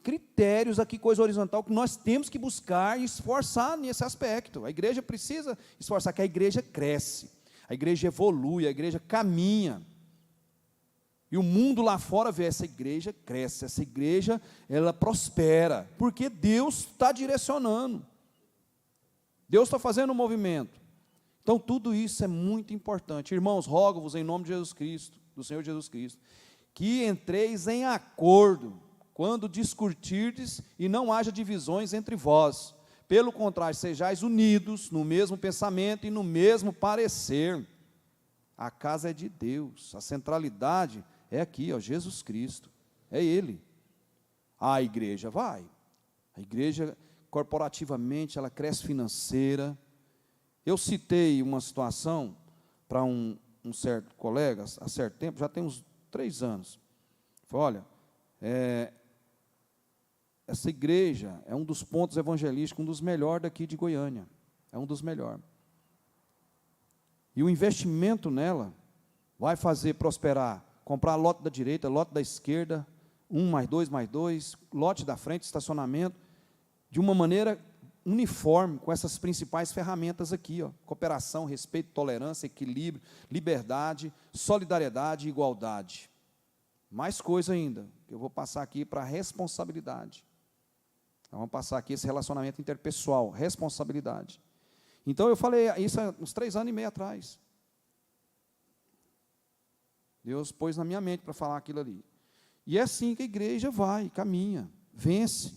critérios aqui, coisa horizontal, que nós temos que buscar e esforçar nesse aspecto. A igreja precisa esforçar, que a igreja cresce, a igreja evolui, a igreja caminha, e o mundo lá fora vê, essa igreja cresce, essa igreja, ela prospera, porque Deus está direcionando, Deus está fazendo um movimento. Então, tudo isso é muito importante. Irmãos, rogo-vos em nome de Jesus Cristo, do Senhor Jesus Cristo, que entreis em acordo, quando discutirdes, e não haja divisões entre vós. Pelo contrário, sejais unidos no mesmo pensamento e no mesmo parecer. A casa é de Deus, a centralidade é aqui, ó, Jesus Cristo, é Ele. A igreja vai, a igreja corporativamente, ela cresce financeira. Eu citei uma situação para um certo colega, há certo tempo, já tem uns 3 anos. Falei, olha, essa igreja é um dos pontos evangelísticos, um dos melhores daqui de Goiânia, é um dos melhores. E o investimento nela vai fazer prosperar, comprar lote da direita, lote da esquerda, 1 mais 2 mais 2, lote da frente, estacionamento, de uma maneira uniforme, com essas principais ferramentas aqui, ó, cooperação, respeito, tolerância, equilíbrio, liberdade, solidariedade e igualdade. Mais coisa ainda, que eu vou passar aqui para a responsabilidade. Vamos passar aqui esse relacionamento interpessoal, responsabilidade. Então, eu falei isso há uns 3 anos e meio atrás. Deus pôs na minha mente para falar aquilo ali. E é assim que a igreja vai, caminha, vence.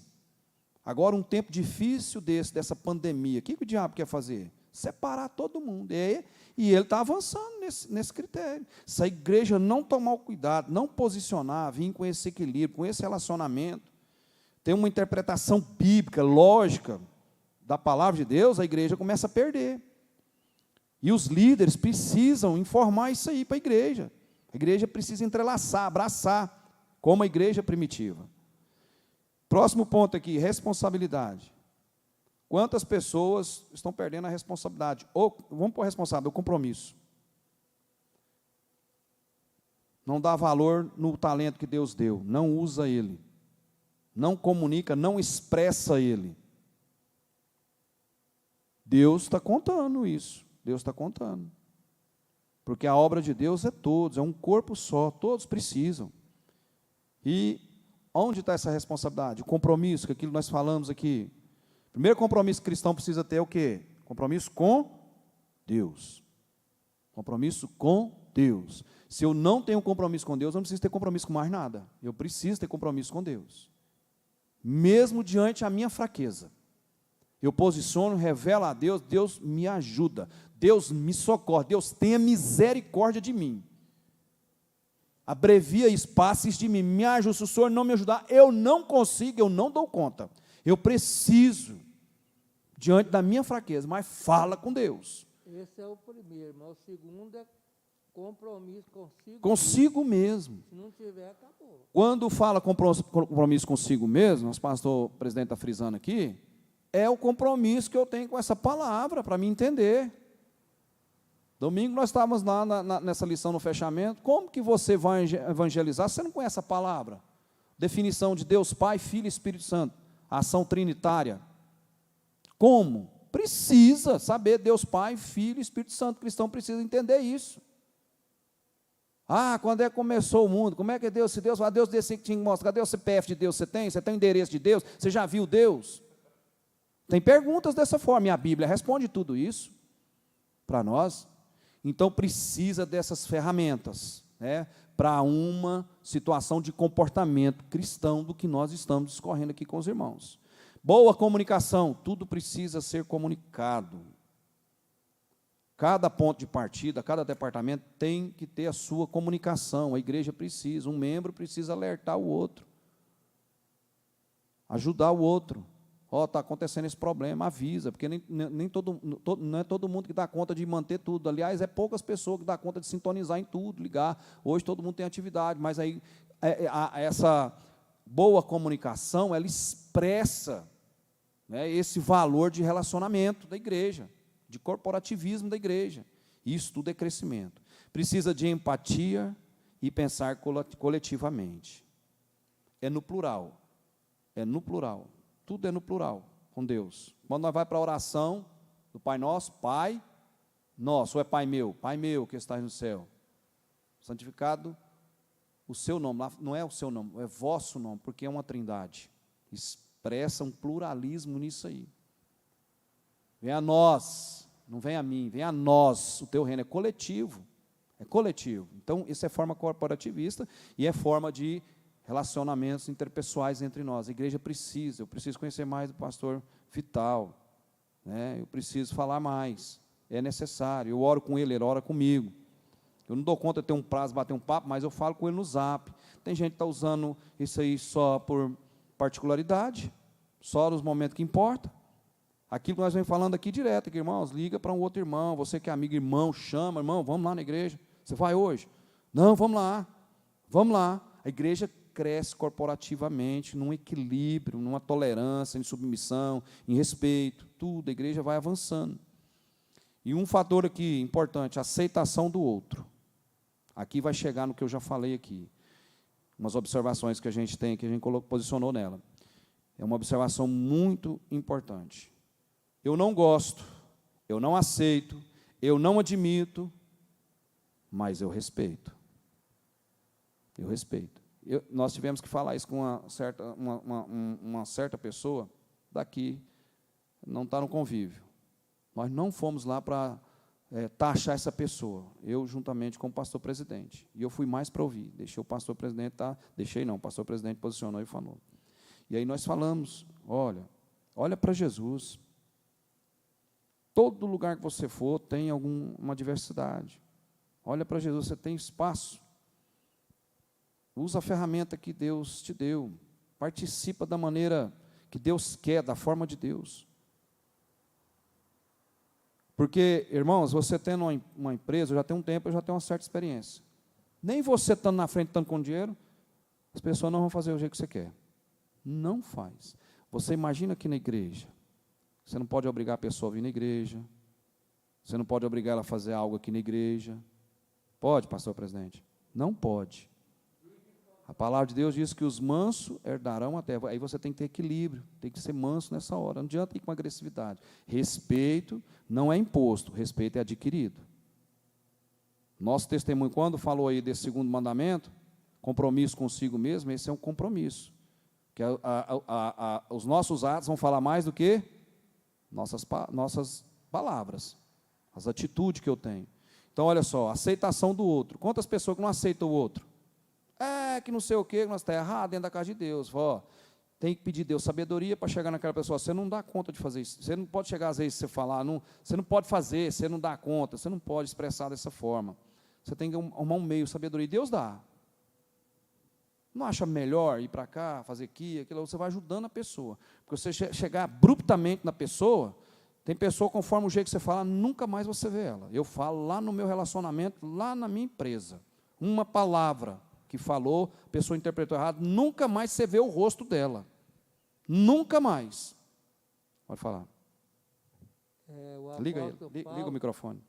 Agora, um tempo difícil dessa pandemia, o que o diabo quer fazer? Separar todo mundo. E ele está avançando nesse critério. Se a igreja não tomar o cuidado, não posicionar, vir com esse equilíbrio, com esse relacionamento, ter uma interpretação bíblica, lógica, da palavra de Deus, a igreja começa a perder. E os líderes precisam informar isso aí para a igreja. A igreja precisa entrelaçar, abraçar, como a igreja primitiva. Próximo ponto aqui, responsabilidade. Quantas pessoas estão perdendo a responsabilidade? Vamos pôr responsável, o compromisso. Não dá valor no talento que Deus deu, não usa ele, não comunica, não expressa ele. Deus está contando isso, Deus está contando. Porque a obra de Deus é todos, é um corpo só, todos precisam. E onde está essa responsabilidade? O compromisso, que aquilo nós falamos aqui. O primeiro compromisso que o cristão precisa ter é o quê? Compromisso com Deus. Compromisso com Deus. Se eu não tenho compromisso com Deus, eu não preciso ter compromisso com mais nada. Eu preciso ter compromisso com Deus. Mesmo diante da minha fraqueza. Eu posiciono, revelo a Deus, Deus me ajuda, Deus me socorre, Deus tenha misericórdia de mim. Abrevia espaços de mim, me ajuda, se o Senhor não me ajudar, eu não consigo, eu não dou conta. Eu preciso, diante da minha fraqueza, mas fala com Deus. Esse é o primeiro, mas o segundo é compromisso consigo mesmo. Se não tiver, acabou. Quando fala compromisso consigo mesmo, nosso pastor presidente está frisando aqui, é o compromisso que eu tenho com essa palavra, para me entender. Domingo nós estávamos lá nessa lição no fechamento. Como que você vai evangelizar se você não conhece a palavra? Definição de Deus Pai, Filho e Espírito Santo. A ação trinitária. Como? Precisa saber Deus Pai, Filho e Espírito Santo. O cristão precisa entender isso. Quando é que começou o mundo? Como é que Deus, se Deus desse que tinha que mostrar, cadê o CPF de Deus? Você tem o endereço de Deus? Você já viu Deus? Tem perguntas dessa forma, e a Bíblia responde tudo isso para nós. Então, precisa dessas ferramentas, né, para uma situação de comportamento cristão do que nós estamos discorrendo aqui com os irmãos. Boa comunicação, tudo precisa ser comunicado. Cada ponto de partida, cada departamento tem que ter a sua comunicação. A igreja precisa, um membro precisa alertar o outro, ajudar o outro. Está acontecendo esse problema, avisa, porque não é todo mundo que dá conta de manter tudo. Aliás, é poucas pessoas que dá conta de sintonizar em tudo, ligar. Hoje todo mundo tem atividade, mas aí essa boa comunicação, ela expressa, né, esse valor de relacionamento da igreja, de corporativismo da igreja. Isso tudo é crescimento. Precisa de empatia e pensar coletivamente. É no plural. É no plural. Tudo é no plural com Deus. Quando nós vamos para a oração do Pai Nosso, Pai Nosso, ou é Pai meu que estás no céu. Santificado o seu nome, não é o seu nome, é vosso nome, porque é uma trindade. Expressa um pluralismo nisso aí. Vem a nós, não vem a mim, vem a nós, o teu reino é coletivo. É coletivo. Então, isso é forma corporativista e é forma de relacionamentos interpessoais entre nós. A igreja precisa, eu preciso conhecer mais do pastor Vital, né? Eu preciso falar mais, é necessário. Eu oro com ele ora comigo. Eu não dou conta de ter um prazo, bater um papo, mas eu falo com ele no zap. Tem gente que está usando isso aí só por particularidade, só nos momentos que importa. Aquilo que nós vem falando aqui direto, que irmãos, liga para um outro irmão, você que é amigo, irmão, chama, irmão, vamos lá na igreja. Você vai hoje? Não, vamos lá. Vamos lá. A igreja cresce corporativamente, num equilíbrio, numa tolerância, em submissão, em respeito, tudo. A igreja vai avançando. E um fator aqui importante, a aceitação do outro. Aqui vai chegar no que eu já falei aqui. Umas observações que a gente tem, que a gente posicionou nela. É uma observação muito importante. Eu não gosto, eu não aceito, eu não admito, mas eu respeito. Eu respeito. Nós tivemos que falar isso com uma certa pessoa daqui, não está no convívio. Nós não fomos lá para taxar essa pessoa, eu juntamente com o pastor presidente. E eu fui mais para ouvir, deixei o pastor presidente, o pastor presidente posicionou e falou. E aí nós falamos, olha para Jesus. Todo lugar que você for tem alguma diversidade. Olha para Jesus, você tem espaço. Usa a ferramenta que Deus te deu. Participa da maneira que Deus quer, da forma de Deus. Porque, irmãos, você tendo uma empresa, já tem um tempo, eu já tenho uma certa experiência. Nem você estando na frente, estando com dinheiro, as pessoas não vão fazer o jeito que você quer. Não faz. Você imagina aqui na igreja. Você não pode obrigar a pessoa a vir na igreja. Você não pode obrigar ela a fazer algo aqui na igreja. Pode, pastor presidente? Não pode. A palavra de Deus diz que os mansos herdarão a terra. Aí você tem que ter equilíbrio, tem que ser manso nessa hora. Não adianta ir com agressividade. Respeito não é imposto, respeito é adquirido. Nosso testemunho, quando falou aí desse segundo mandamento, compromisso consigo mesmo, esse é um compromisso. Que os nossos atos vão falar mais do que nossas palavras, as atitudes que eu tenho. Então, olha só, aceitação do outro. Quantas pessoas que não aceitam o outro? Que não sei o quê, que nós está errado dentro da casa de Deus. Tem que pedir Deus sabedoria para chegar naquela pessoa. Você não dá conta de fazer isso. Você não pode chegar às vezes você falar, você não pode fazer, você não dá conta, você não pode expressar dessa forma. Você tem que arrumar um meio, sabedoria. E Deus dá. Não acha melhor ir para cá, fazer aquilo, você vai ajudando a pessoa. Porque você chegar abruptamente na pessoa, tem pessoa, conforme o jeito que você fala, nunca mais você vê ela. Eu falo lá no meu relacionamento, lá na minha empresa. Uma palavra que falou, a pessoa interpretou errado, nunca mais você vê o rosto dela. Nunca mais. Pode falar. Liga o microfone.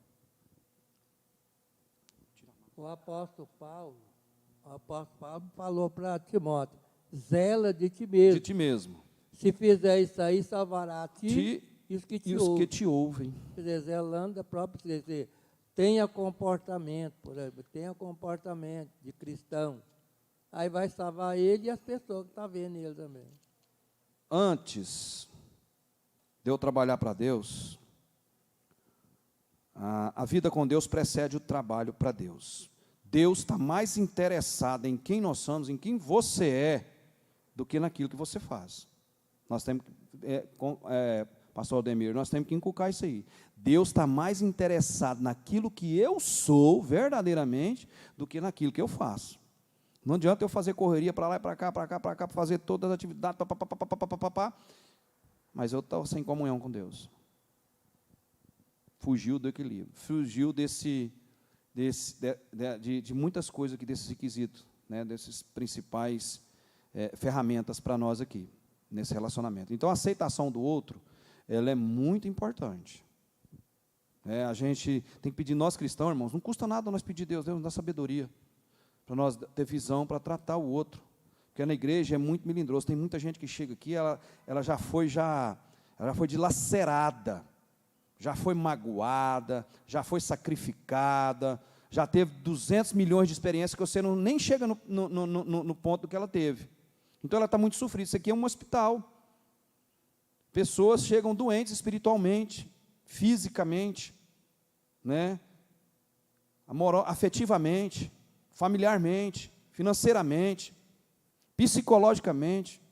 O apóstolo Paulo falou para Timóteo, zela de ti mesmo. De ti mesmo. Se fizer isso aí, salvará a ti e os que te ouvem. Quer dizer, zelando da própria, quer dizer, tenha comportamento, por exemplo, tenha comportamento de cristão. Aí vai salvar ele e as pessoas que estão vendo ele também. Antes de eu trabalhar para Deus, a vida com Deus precede o trabalho para Deus. Deus está mais interessado em quem nós somos, em quem você é, do que naquilo que você faz. Nós temos pastor Aldemir, nós temos que inculcar isso aí. Deus está mais interessado naquilo que eu sou, verdadeiramente, do que naquilo que eu faço. Não adianta eu fazer correria para lá e para cá, para fazer todas as atividades, mas eu estou sem comunhão com Deus. Fugiu do equilíbrio, fugiu de muitas coisas aqui, desses requisitos, né, desses principais ferramentas para nós aqui. nesse relacionamento. Então, a aceitação do outro, ela é muito importante. A gente tem que pedir, nós cristãos, irmãos, não custa nada nós pedir Deus nos dá sabedoria, para nós ter visão para tratar o outro. Porque na igreja é muito melindroso, tem muita gente que chega aqui, ela já foi dilacerada, já foi magoada, já foi sacrificada, já teve 200 milhões de experiências que você nem chega no ponto que ela teve. Então ela está muito sofrida. Isso aqui é um hospital. Pessoas chegam doentes espiritualmente, fisicamente, né? Afetivamente, familiarmente, financeiramente, psicologicamente,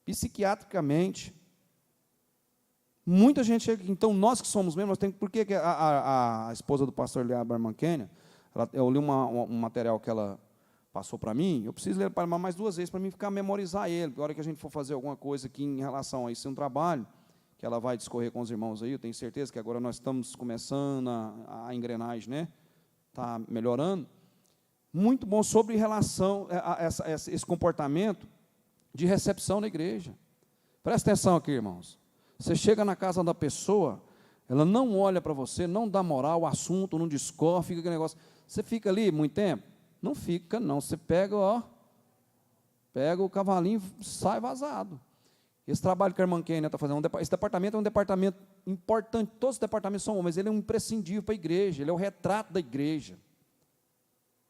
psiquiatricamente. Muita gente chega. Então, nós que somos membros, por que a esposa do pastor Leah Barmanquênia, eu li um material que ela passou para mim, eu preciso ler para mais 2 vezes, para mim memorizar ele, na hora que a gente for fazer alguma coisa aqui em relação a isso, um trabalho, que ela vai discorrer com os irmãos aí, eu tenho certeza que agora nós estamos começando a engrenagem, né? Está melhorando. Muito bom sobre relação a esse comportamento de recepção na igreja. Presta atenção aqui, irmãos. Você chega na casa da pessoa, ela não olha para você, não dá moral, o assunto não discorre, fica aquele negócio. Você fica ali muito tempo? Não fica, não. Você pega o cavalinho e sai vazado. Esse trabalho que a irmã Kênia está fazendo, esse departamento é um departamento importante, todos os departamentos são bons, mas ele é um imprescindível para a igreja, ele é o retrato da igreja.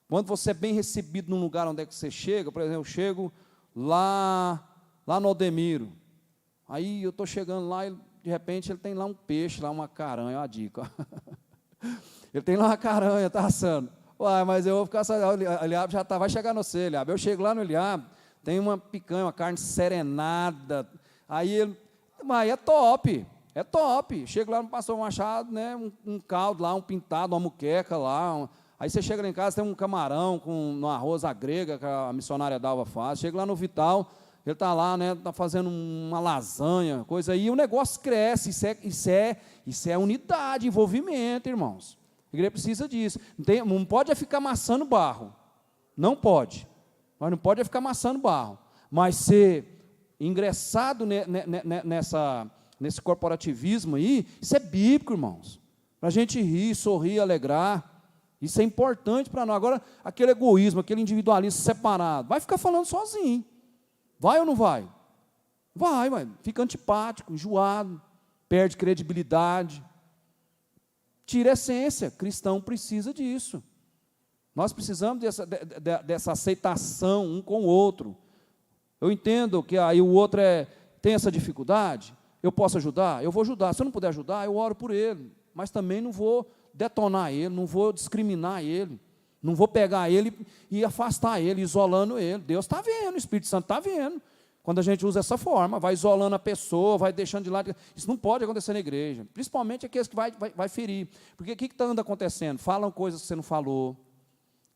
Quando você é bem recebido num lugar onde é que você chega, por exemplo, eu chego lá no Aldemiro, aí eu estou chegando lá e, de repente, ele tem lá um peixe, lá uma caranha, olha a dica. Ele tem lá uma caranha, está assando. Uai, mas eu vou ficar, o Eliabe já vai chegar no seu, Eliabe. Eu chego lá no Eliabe, tem uma picanha, uma carne serenada, mas é top. Chego lá no Pastor Machado, né, um caldo lá, um pintado, uma muqueca lá, aí você chega lá em casa, tem um camarão com arroz à grega, que a missionária Dalva faz, chega lá no Vital, ele está lá, né, está fazendo uma lasanha, coisa aí, e o negócio cresce, isso é unidade, envolvimento, irmãos. A igreja precisa disso. Não pode ficar amassando barro. Não pode. Mas não pode ficar amassando barro. Mas ser ingressado nesse corporativismo aí, isso é bíblico, irmãos. Para a gente rir, sorrir, alegrar. Isso é importante para nós. Agora, aquele egoísmo, aquele individualismo separado, vai ficar falando sozinho. Vai ou não vai? Vai. Fica antipático, enjoado, perde credibilidade. Tira a essência, cristão precisa disso. Nós precisamos dessa aceitação um com o outro. Eu entendo que aí o outro tem essa dificuldade, eu posso ajudar? Eu vou ajudar. Se eu não puder ajudar, eu oro por ele. Mas também não vou detonar ele, não vou discriminar ele, não vou pegar ele e afastar ele, isolando ele. Deus está vendo, o Espírito Santo está vendo. Quando a gente usa essa forma, vai isolando a pessoa, vai deixando de lado. Isso não pode acontecer na igreja, principalmente aqueles que vai ferir. Porque o que está acontecendo? Falam coisas que você não falou,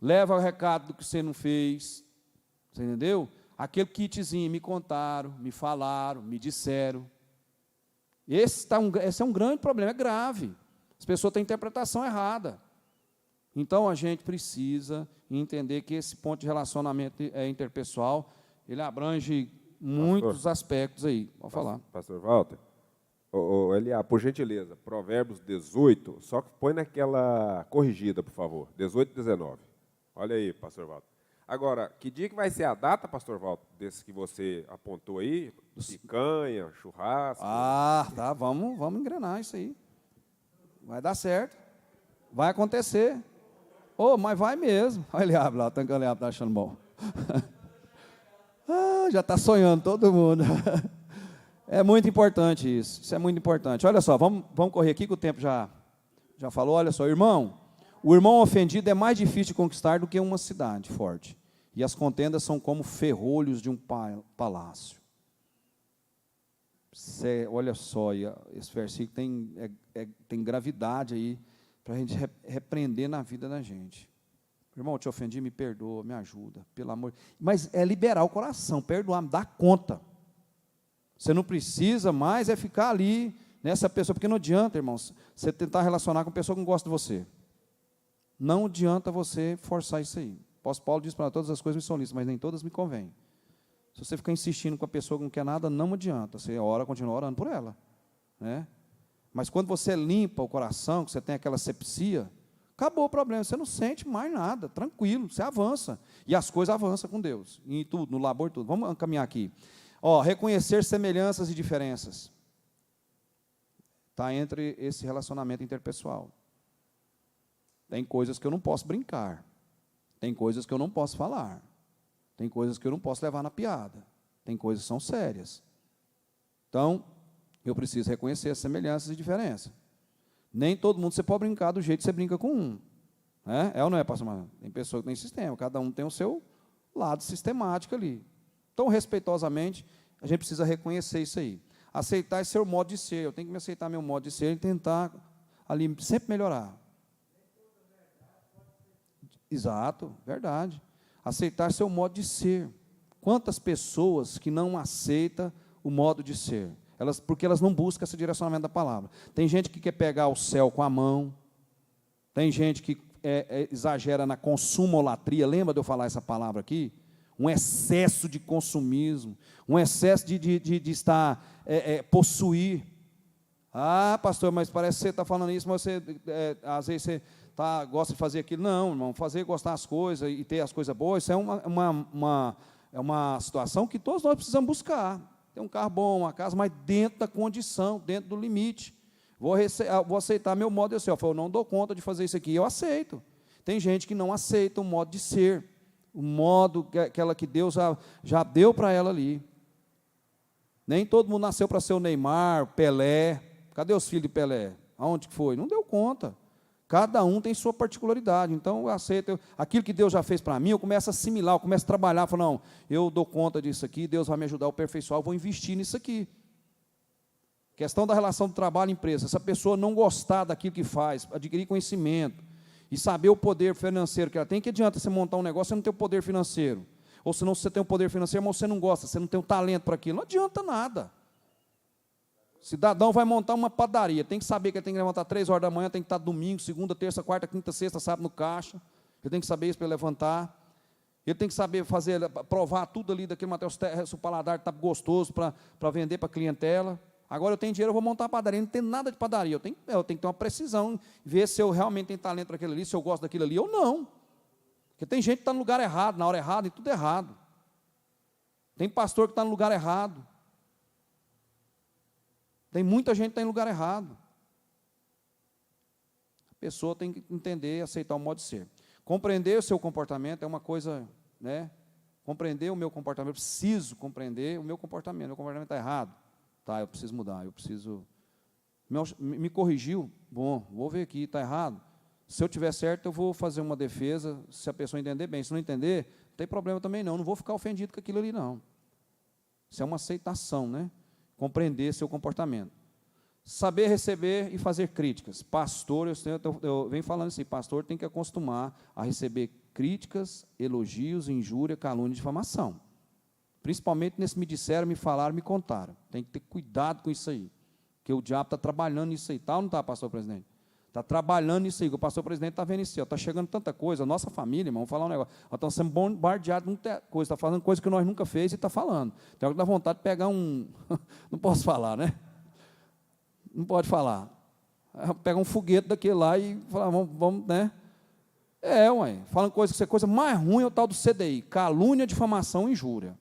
leva o recado do que você não fez, você entendeu? Aquele kitzinho, me contaram, me falaram, me disseram. Esse é um grande problema, é grave. As pessoas têm interpretação errada. Então, a gente precisa entender que esse ponto de relacionamento interpessoal, ele abrange muitos aspectos aí. Pode falar. Pastor Walter, Eliabe, por gentileza, Provérbios 18, só que põe naquela corrigida, por favor, 18 e 19. Olha aí, pastor Walter. Agora, que dia que vai ser a data, pastor Walter, desse que você apontou aí? Picanha, churrasco? Tá, vamos engrenar isso aí. Vai dar certo. Vai acontecer. Mas vai mesmo. Olha o Eliabe lá, o tanque Eliabe está achando bom. Já está sonhando todo mundo. É muito importante isso é muito importante. Olha só, vamos correr aqui que o tempo já falou. Olha só, o irmão ofendido é mais difícil de conquistar do que uma cidade forte. E as contendas são como ferrolhos de um palácio. Olha só, esse versículo tem gravidade aí, para a gente repreender na vida da gente. Irmão, eu te ofendi, me perdoa, me ajuda, pelo amor. Mas é liberar o coração, perdoar, me dar conta. Você não precisa mais ficar ali nessa pessoa, porque não adianta, irmãos, você tentar relacionar com pessoa que não gosta de você. Não adianta você forçar isso aí. O apóstolo Paulo diz para todas as coisas me são lícitas, mas nem todas me convêm. Se você ficar insistindo com a pessoa que não quer nada, não adianta. Você ora, continua orando por ela, né? Mas quando você limpa o coração, que você tem aquela asepsia, acabou o problema. Você não sente mais nada, tranquilo, você avança. E as coisas avançam com Deus, em tudo, no labor, tudo. Vamos caminhar aqui. Reconhecer semelhanças e diferenças. Está entre esse relacionamento interpessoal. Tem coisas que eu não posso brincar. Tem coisas que eu não posso falar. Tem coisas que eu não posso levar na piada. Tem coisas que são sérias. Então, eu preciso reconhecer as semelhanças e diferenças. Nem todo mundo você pode brincar do jeito que você brinca com um. Né? É ou não é, pastor Marcos? Tem pessoa que tem sistema, cada um tem o seu lado sistemático ali. Então, respeitosamente, a gente precisa reconhecer isso aí. Aceitar esse seu modo de ser. Eu tenho que me aceitar meu modo de ser e tentar ali sempre melhorar. Exato, verdade. Aceitar seu modo de ser. Quantas pessoas que não aceitam o modo de ser? Porque elas não buscam esse direcionamento da palavra. Tem gente que quer pegar o céu com a mão. Tem gente que exagera na consumolatria. Lembra de eu falar essa palavra aqui? Um excesso de consumismo. Um excesso de estar possuir. Ah, pastor, mas parece que você está falando isso, mas você, às vezes você gosta de fazer aquilo. Não, irmão, gostar das coisas e ter as coisas boas, isso é uma situação que todos nós precisamos buscar. Ter um carro bom, uma casa, mas dentro da condição, dentro do limite. Vou aceitar meu modo de ser. Eu não dou conta de fazer isso aqui, eu aceito. Tem gente que não aceita o modo de ser, o modo que Deus já deu para ela ali. Nem todo mundo nasceu para ser o Neymar, Pelé. Cadê os filhos de Pelé? Aonde que foi? Não deu conta. Cada um tem sua particularidade. Então, eu aceito aquilo que Deus já fez para mim, eu começo a assimilar, eu começo a trabalhar, falo, não, eu dou conta disso aqui, Deus vai me ajudar a aperfeiçoar, eu vou investir nisso aqui. Questão da relação do trabalho-empresa. Se a pessoa não gostar daquilo que faz, adquirir conhecimento e saber o poder financeiro que ela tem, que adianta você montar um negócio e não ter o poder financeiro? Ou senão, se você tem o poder financeiro, mas você não gosta, você não tem o talento para aquilo, não adianta nada. Cidadão vai montar uma padaria, tem que saber que ele tem que levantar 3 horas da manhã, tem que estar domingo, segunda, terça, quarta, quinta, sexta, sábado no caixa, ele tem que saber isso para ele levantar, ele tem que saber provar tudo ali daquele material, se o paladar está gostoso para vender para a clientela. Agora eu tenho dinheiro, eu vou montar uma padaria, não tem nada de padaria, eu tenho que ter uma precisão, ver se eu realmente tenho talento para aquilo ali, se eu gosto daquilo ali ou não. Porque tem gente que está no lugar errado, na hora errada, e tudo errado. Tem pastor que está no lugar errado. Tem muita gente que está em lugar errado. A pessoa tem que entender e aceitar o modo de ser. Compreender o seu comportamento é uma coisa, né? Compreender o meu comportamento, eu preciso compreender o meu comportamento está errado. Tá, eu preciso mudar, eu preciso... Me corrigiu? Bom, vou ver aqui, está errado. Se eu tiver certo, eu vou fazer uma defesa, se a pessoa entender bem. Se não entender, não tem problema também não vou ficar ofendido com aquilo ali, não. Isso é uma aceitação, né? Compreender seu comportamento. Saber receber e fazer críticas. Pastor, eu venho falando assim, pastor tem que acostumar a receber críticas, elogios, injúria, calúnia e difamação. Principalmente nesse me disseram, me falaram, me contaram. Tem que ter cuidado com isso aí, porque o diabo está trabalhando nisso aí. Tá ou não está, pastor presidente? Está trabalhando nisso aí, que o pastor presidente está vendo isso aí. Está chegando tanta coisa, a nossa família, irmão, vamos falar um negócio. Nós estamos sendo bombardeados de muita coisa, está fazendo coisa que nós nunca fez e está falando. Tem hora que dá vontade de pegar um... Não posso falar, né? Não pode falar. Pega um foguete daquele lá e fala, vamos, né? Ué, falando coisa mais ruim é o tal do CDI, calúnia, difamação e injúria.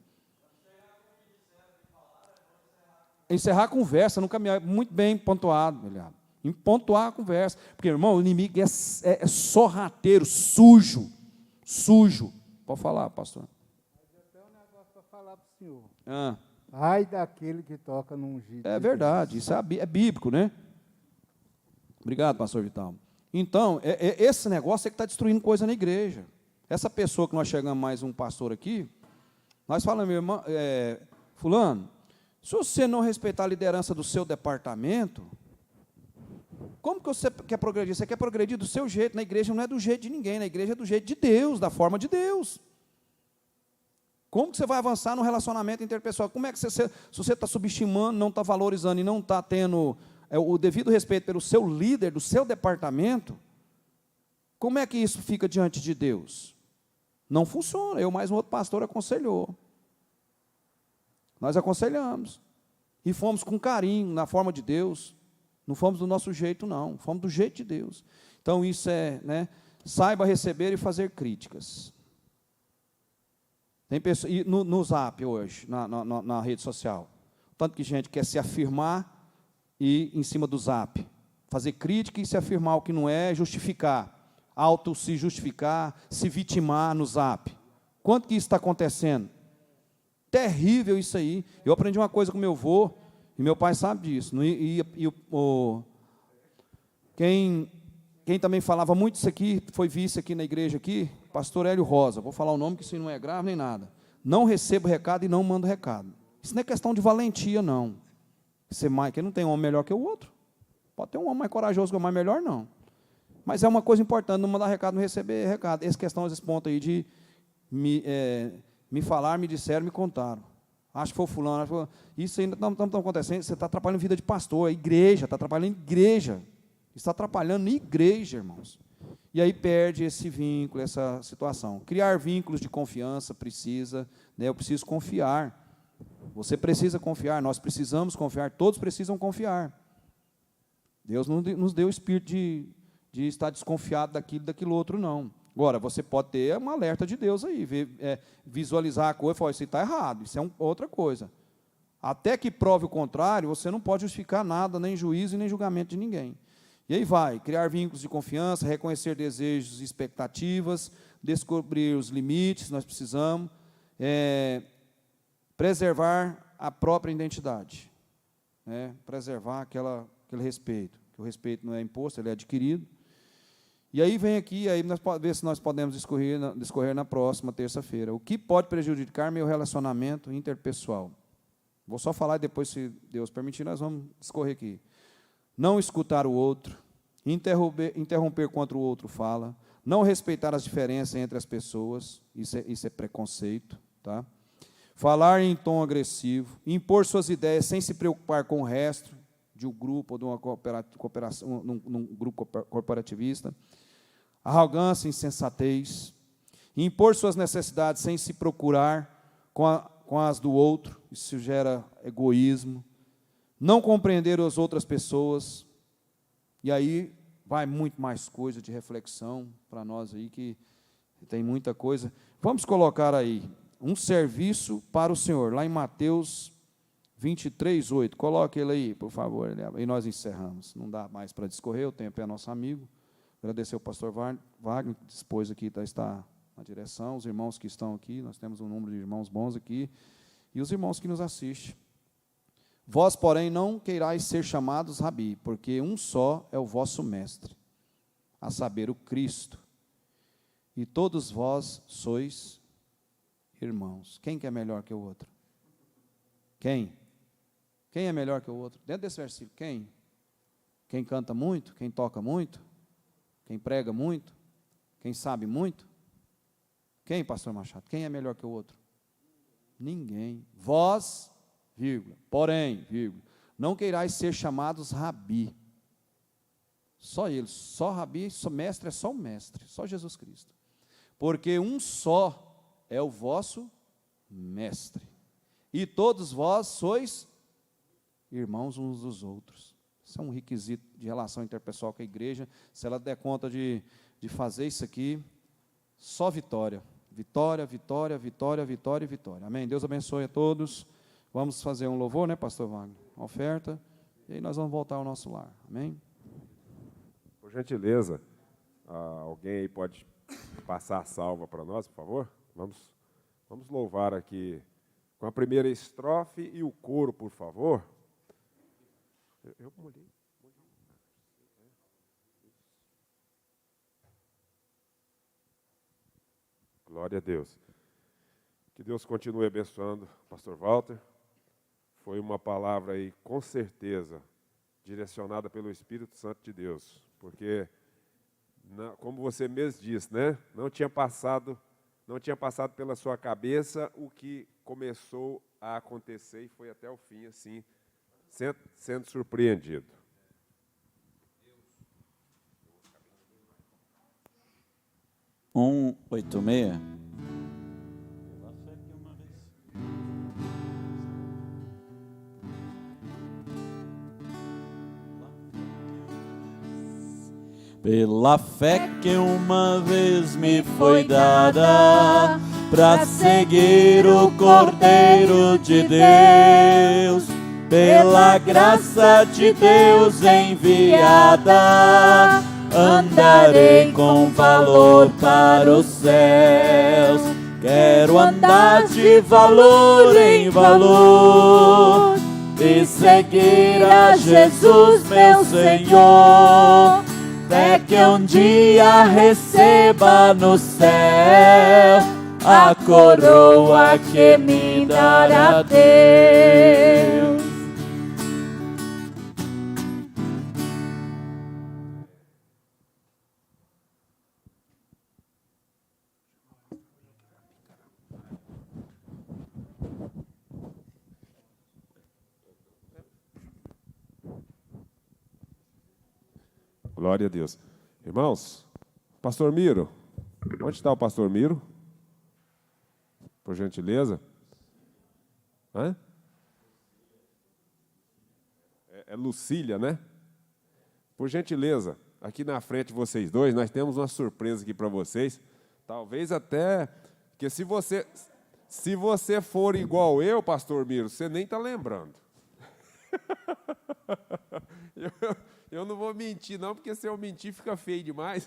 Encerrar a conversa, nunca me... Muito bem pontuado, melhor. Em pontuar a conversa. Porque, irmão, o inimigo é sorrateiro, sujo. Pode falar, pastor. Mas eu tenho um negócio para falar para o senhor. Ai daquele que toca num ungido. É verdade, isso é bíblico, né? Obrigado, pastor Vital. Então, esse negócio é que está destruindo coisa na igreja. Essa pessoa que nós chegamos mais um pastor aqui, nós falamos, meu irmão, fulano, se você não respeitar a liderança do seu departamento, como que você quer progredir? Você quer progredir do seu jeito, na igreja não é do jeito de ninguém, na igreja é do jeito de Deus, da forma de Deus. Como que você vai avançar no relacionamento interpessoal? Como é que se você está subestimando, não está valorizando e não está tendo o devido respeito pelo seu líder, do seu departamento, como é que isso fica diante de Deus? Não funciona. Eu mais um outro pastor aconselhou. Nós aconselhamos. E fomos com carinho, na forma de Deus. Não fomos do nosso jeito, não. Fomos do jeito de Deus. Então, isso é, né, saiba receber e fazer críticas. Tem pessoas, e no Zap hoje, na rede social, tanto que gente quer se afirmar e em cima do Zap, fazer crítica e se afirmar o que não é, justificar, auto se justificar, se vitimar no Zap. Quanto que isso está acontecendo? Terrível isso aí. Eu aprendi uma coisa com meu avô, e meu pai sabe disso. Quem também falava muito isso aqui, foi vice aqui na igreja, aqui, pastor Hélio Rosa. Vou falar o nome, que isso não é grave nem nada. Não recebo recado e não mando recado. Isso não é questão de valentia, não. Que não tem um homem melhor que o outro. Pode ter um homem mais corajoso que o mais melhor, não. Mas é uma coisa importante, não mandar recado, não receber recado. Essa questão, esse ponto aí de me falaram, me disseram, me contaram. Acho que foi fulano. Isso ainda não está acontecendo. Você está atrapalhando a vida de pastor, a igreja, está atrapalhando a igreja. Está atrapalhando a igreja, irmãos. E aí perde esse vínculo, essa situação. Criar vínculos de confiança precisa, né, eu preciso confiar. Você precisa confiar, nós precisamos confiar, todos precisam confiar. Deus não nos deu o espírito de estar desconfiado daquilo outro, não. Agora, você pode ter um alerta de Deus aí, visualizar a coisa e falar, isso está errado, isso é outra coisa. Até que prove o contrário, você não pode justificar nada, nem juízo e nem julgamento de ninguém. E aí vai, criar vínculos de confiança, reconhecer desejos e expectativas, descobrir os limites, nós precisamos, preservar a própria identidade, né? Preservar aquele respeito, que o respeito não é imposto, ele é adquirido. E aí vem aqui, aí nós ver se nós podemos discorrer na próxima terça-feira. O que pode prejudicar meu relacionamento interpessoal? Vou só falar e depois, se Deus permitir, nós vamos discorrer aqui. Não escutar o outro, interromper quando o outro fala, não respeitar as diferenças entre as pessoas, isso é preconceito, tá? Falar em tom agressivo, impor suas ideias sem se preocupar com o resto de um grupo ou de uma cooperação, num grupo corporativista, arrogância, insensatez, impor suas necessidades sem se procurar com as do outro, isso gera egoísmo, não compreender as outras pessoas, e aí vai muito mais coisa de reflexão para nós aí, que tem muita coisa. Vamos colocar aí, um serviço para o Senhor, lá em Mateus 23, 8. Coloque ele aí, por favor, e nós encerramos. Não dá mais para discorrer, o tempo é nosso amigo. Agradecer ao pastor Wagner, que dispôs aqui, está na direção, os irmãos que estão aqui, nós temos um número de irmãos bons aqui, e os irmãos que nos assistem. Vós, porém, não queirais ser chamados rabi, porque um só é o vosso mestre, a saber, o Cristo. E todos vós sois irmãos. Quem que é melhor que o outro? Quem? Quem é melhor que o outro? Dentro desse versículo, quem? Quem canta muito? Quem toca muito? Quem prega muito? Quem sabe muito? Quem, pastor Machado? Quem é melhor que o outro? Ninguém. Vós, vírgula, porém, vírgula, não queirais ser chamados rabi. Só ele, só rabi, só mestre, é só o mestre, só Jesus Cristo. Porque um só é o vosso mestre. E todos vós sois irmãos uns dos outros. Isso é um requisito de relação interpessoal com a igreja. Se ela der conta de fazer isso aqui, só vitória. Vitória, vitória, vitória, vitória e vitória. Amém? Deus abençoe a todos. Vamos fazer um louvor, né, pastor Wagner? Uma oferta. E aí nós vamos voltar ao nosso lar. Amém? Por gentileza, alguém aí pode passar a salva para nós, por favor? Vamos louvar aqui com a primeira estrofe e o coro, por favor. Eu molhei. Glória a Deus. Que Deus continue abençoando o pastor Walter. Foi uma palavra aí, com certeza, direcionada pelo Espírito Santo de Deus. Porque, como você mesmo disse, né? Não tinha passado pela sua cabeça o que começou a acontecer e foi até o fim, assim, sendo surpreendido. 186. pela fé que uma vez me foi dada, pra seguir o Cordeiro de Deus, pela graça de Deus enviada, andarei com valor para os céus. Quero andar de valor em valor e seguir a Jesus, meu Senhor. Até que um dia receba no céu a coroa que me dará Deus. Glória a Deus. Irmãos, pastor Miro, onde está o pastor Miro? Por gentileza. Hã? É Lucília, né? Por gentileza, aqui na frente de vocês dois, nós temos uma surpresa aqui para vocês. Talvez até, porque se você for igual eu, pastor Miro, você nem está lembrando. Eu não vou mentir, não, porque se eu mentir fica feio demais.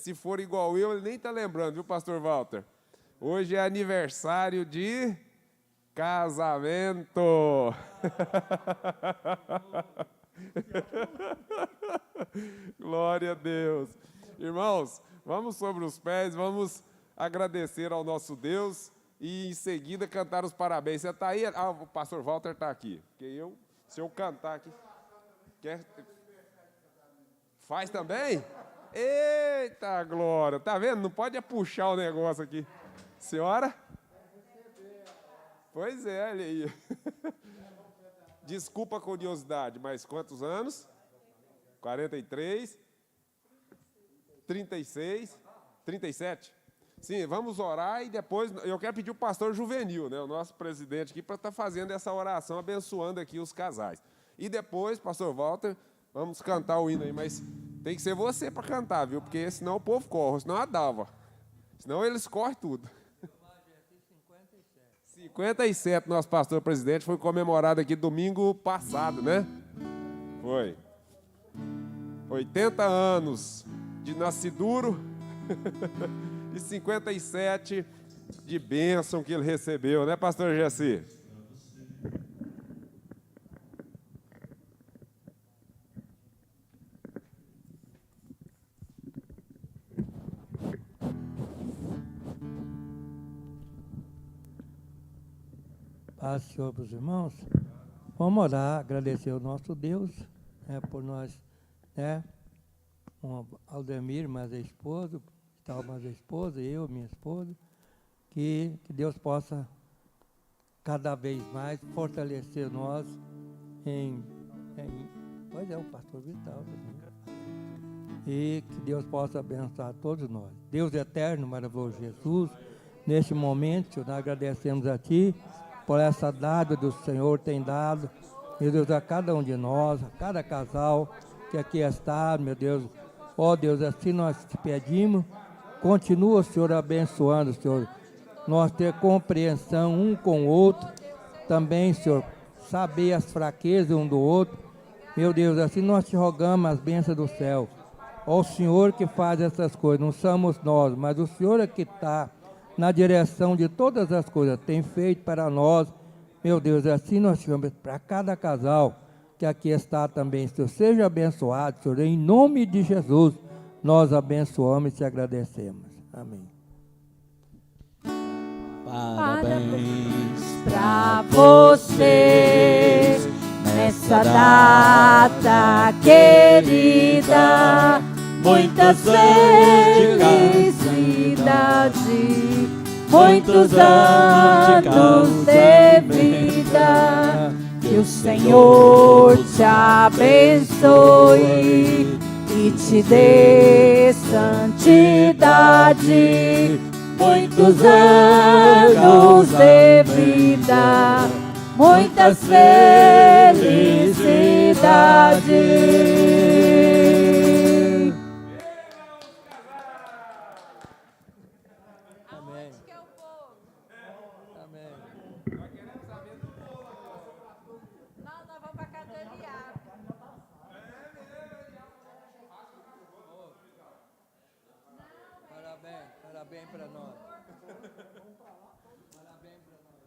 Se for igual eu, ele nem está lembrando, viu, pastor Walter? Hoje é aniversário de casamento. Glória a Deus. Irmãos, vamos sobre os pés, vamos agradecer ao nosso Deus e em seguida cantar os parabéns. Você está aí? Ah, o pastor Walter está aqui. Porque se eu cantar aqui... Faz também? Eita glória! Tá vendo? Não pode puxar o negócio aqui. Senhora? Pois é, olha aí. Desculpa a curiosidade, mas quantos anos? 43? 36? 37? Sim, vamos orar e depois eu quero pedir o pastor Juvenil, né, o nosso presidente aqui, para estar fazendo essa oração, abençoando aqui os casais. E depois, pastor Walter, vamos cantar o hino aí, mas tem que ser você para cantar, viu? Porque senão o povo corre, senão a dava. Senão eles correm tudo. 57, nosso pastor presidente, foi comemorado aqui domingo passado, né? Foi. 80 anos de nasciduro e 57 de bênção que ele recebeu, né, pastor Gessi? Paz, Senhor, para os irmãos. Vamos orar, agradecer ao nosso Deus, por nós, Aldemir, mais a esposa, tal, mais a esposa, eu, minha esposa, que Deus possa cada vez mais fortalecer nós pois é, o pastor Vital também. E que Deus possa abençoar todos nós. Deus eterno, maravilhoso Jesus, neste momento, Senhor, nós agradecemos a Ti por essa dádiva do Senhor tem dado, meu Deus, a cada um de nós, a cada casal que aqui está, meu Deus. Ó Deus, assim nós te pedimos, continua, Senhor, abençoando, Senhor, nós ter compreensão um com o outro, também, Senhor, saber as fraquezas um do outro, meu Deus, assim nós te rogamos as bênçãos do céu. Ó Senhor que faz essas coisas, não somos nós, mas o Senhor é que está na direção de todas as coisas, tem feito para nós, meu Deus, assim nós chamamos para cada casal que aqui está também, Senhor, seja abençoado, Senhor, em nome de Jesus, nós abençoamos e te agradecemos. Amém. Parabéns pra você nessa data querida, muitas felicidades, muitos anos de vida, que o Senhor te abençoe e te dê santidade, muitos anos de vida, muitas felicidades. Não, nós vamos para casa do Eliabe. Parabéns para nós. Parabéns para nós.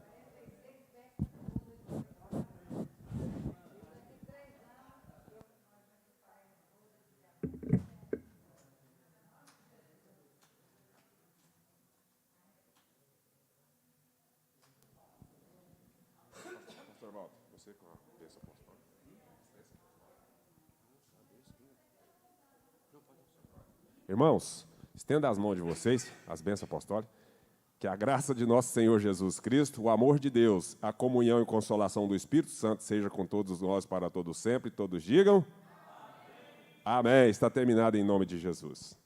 Pastor Walter, você com a bênção apostólica. Irmãos, estenda as mãos de vocês, as bênçãos apostólicas. Que a graça de nosso Senhor Jesus Cristo, o amor de Deus, a comunhão e consolação do Espírito Santo seja com todos nós para todos sempre. Todos digam. Amém. Está terminado em nome de Jesus.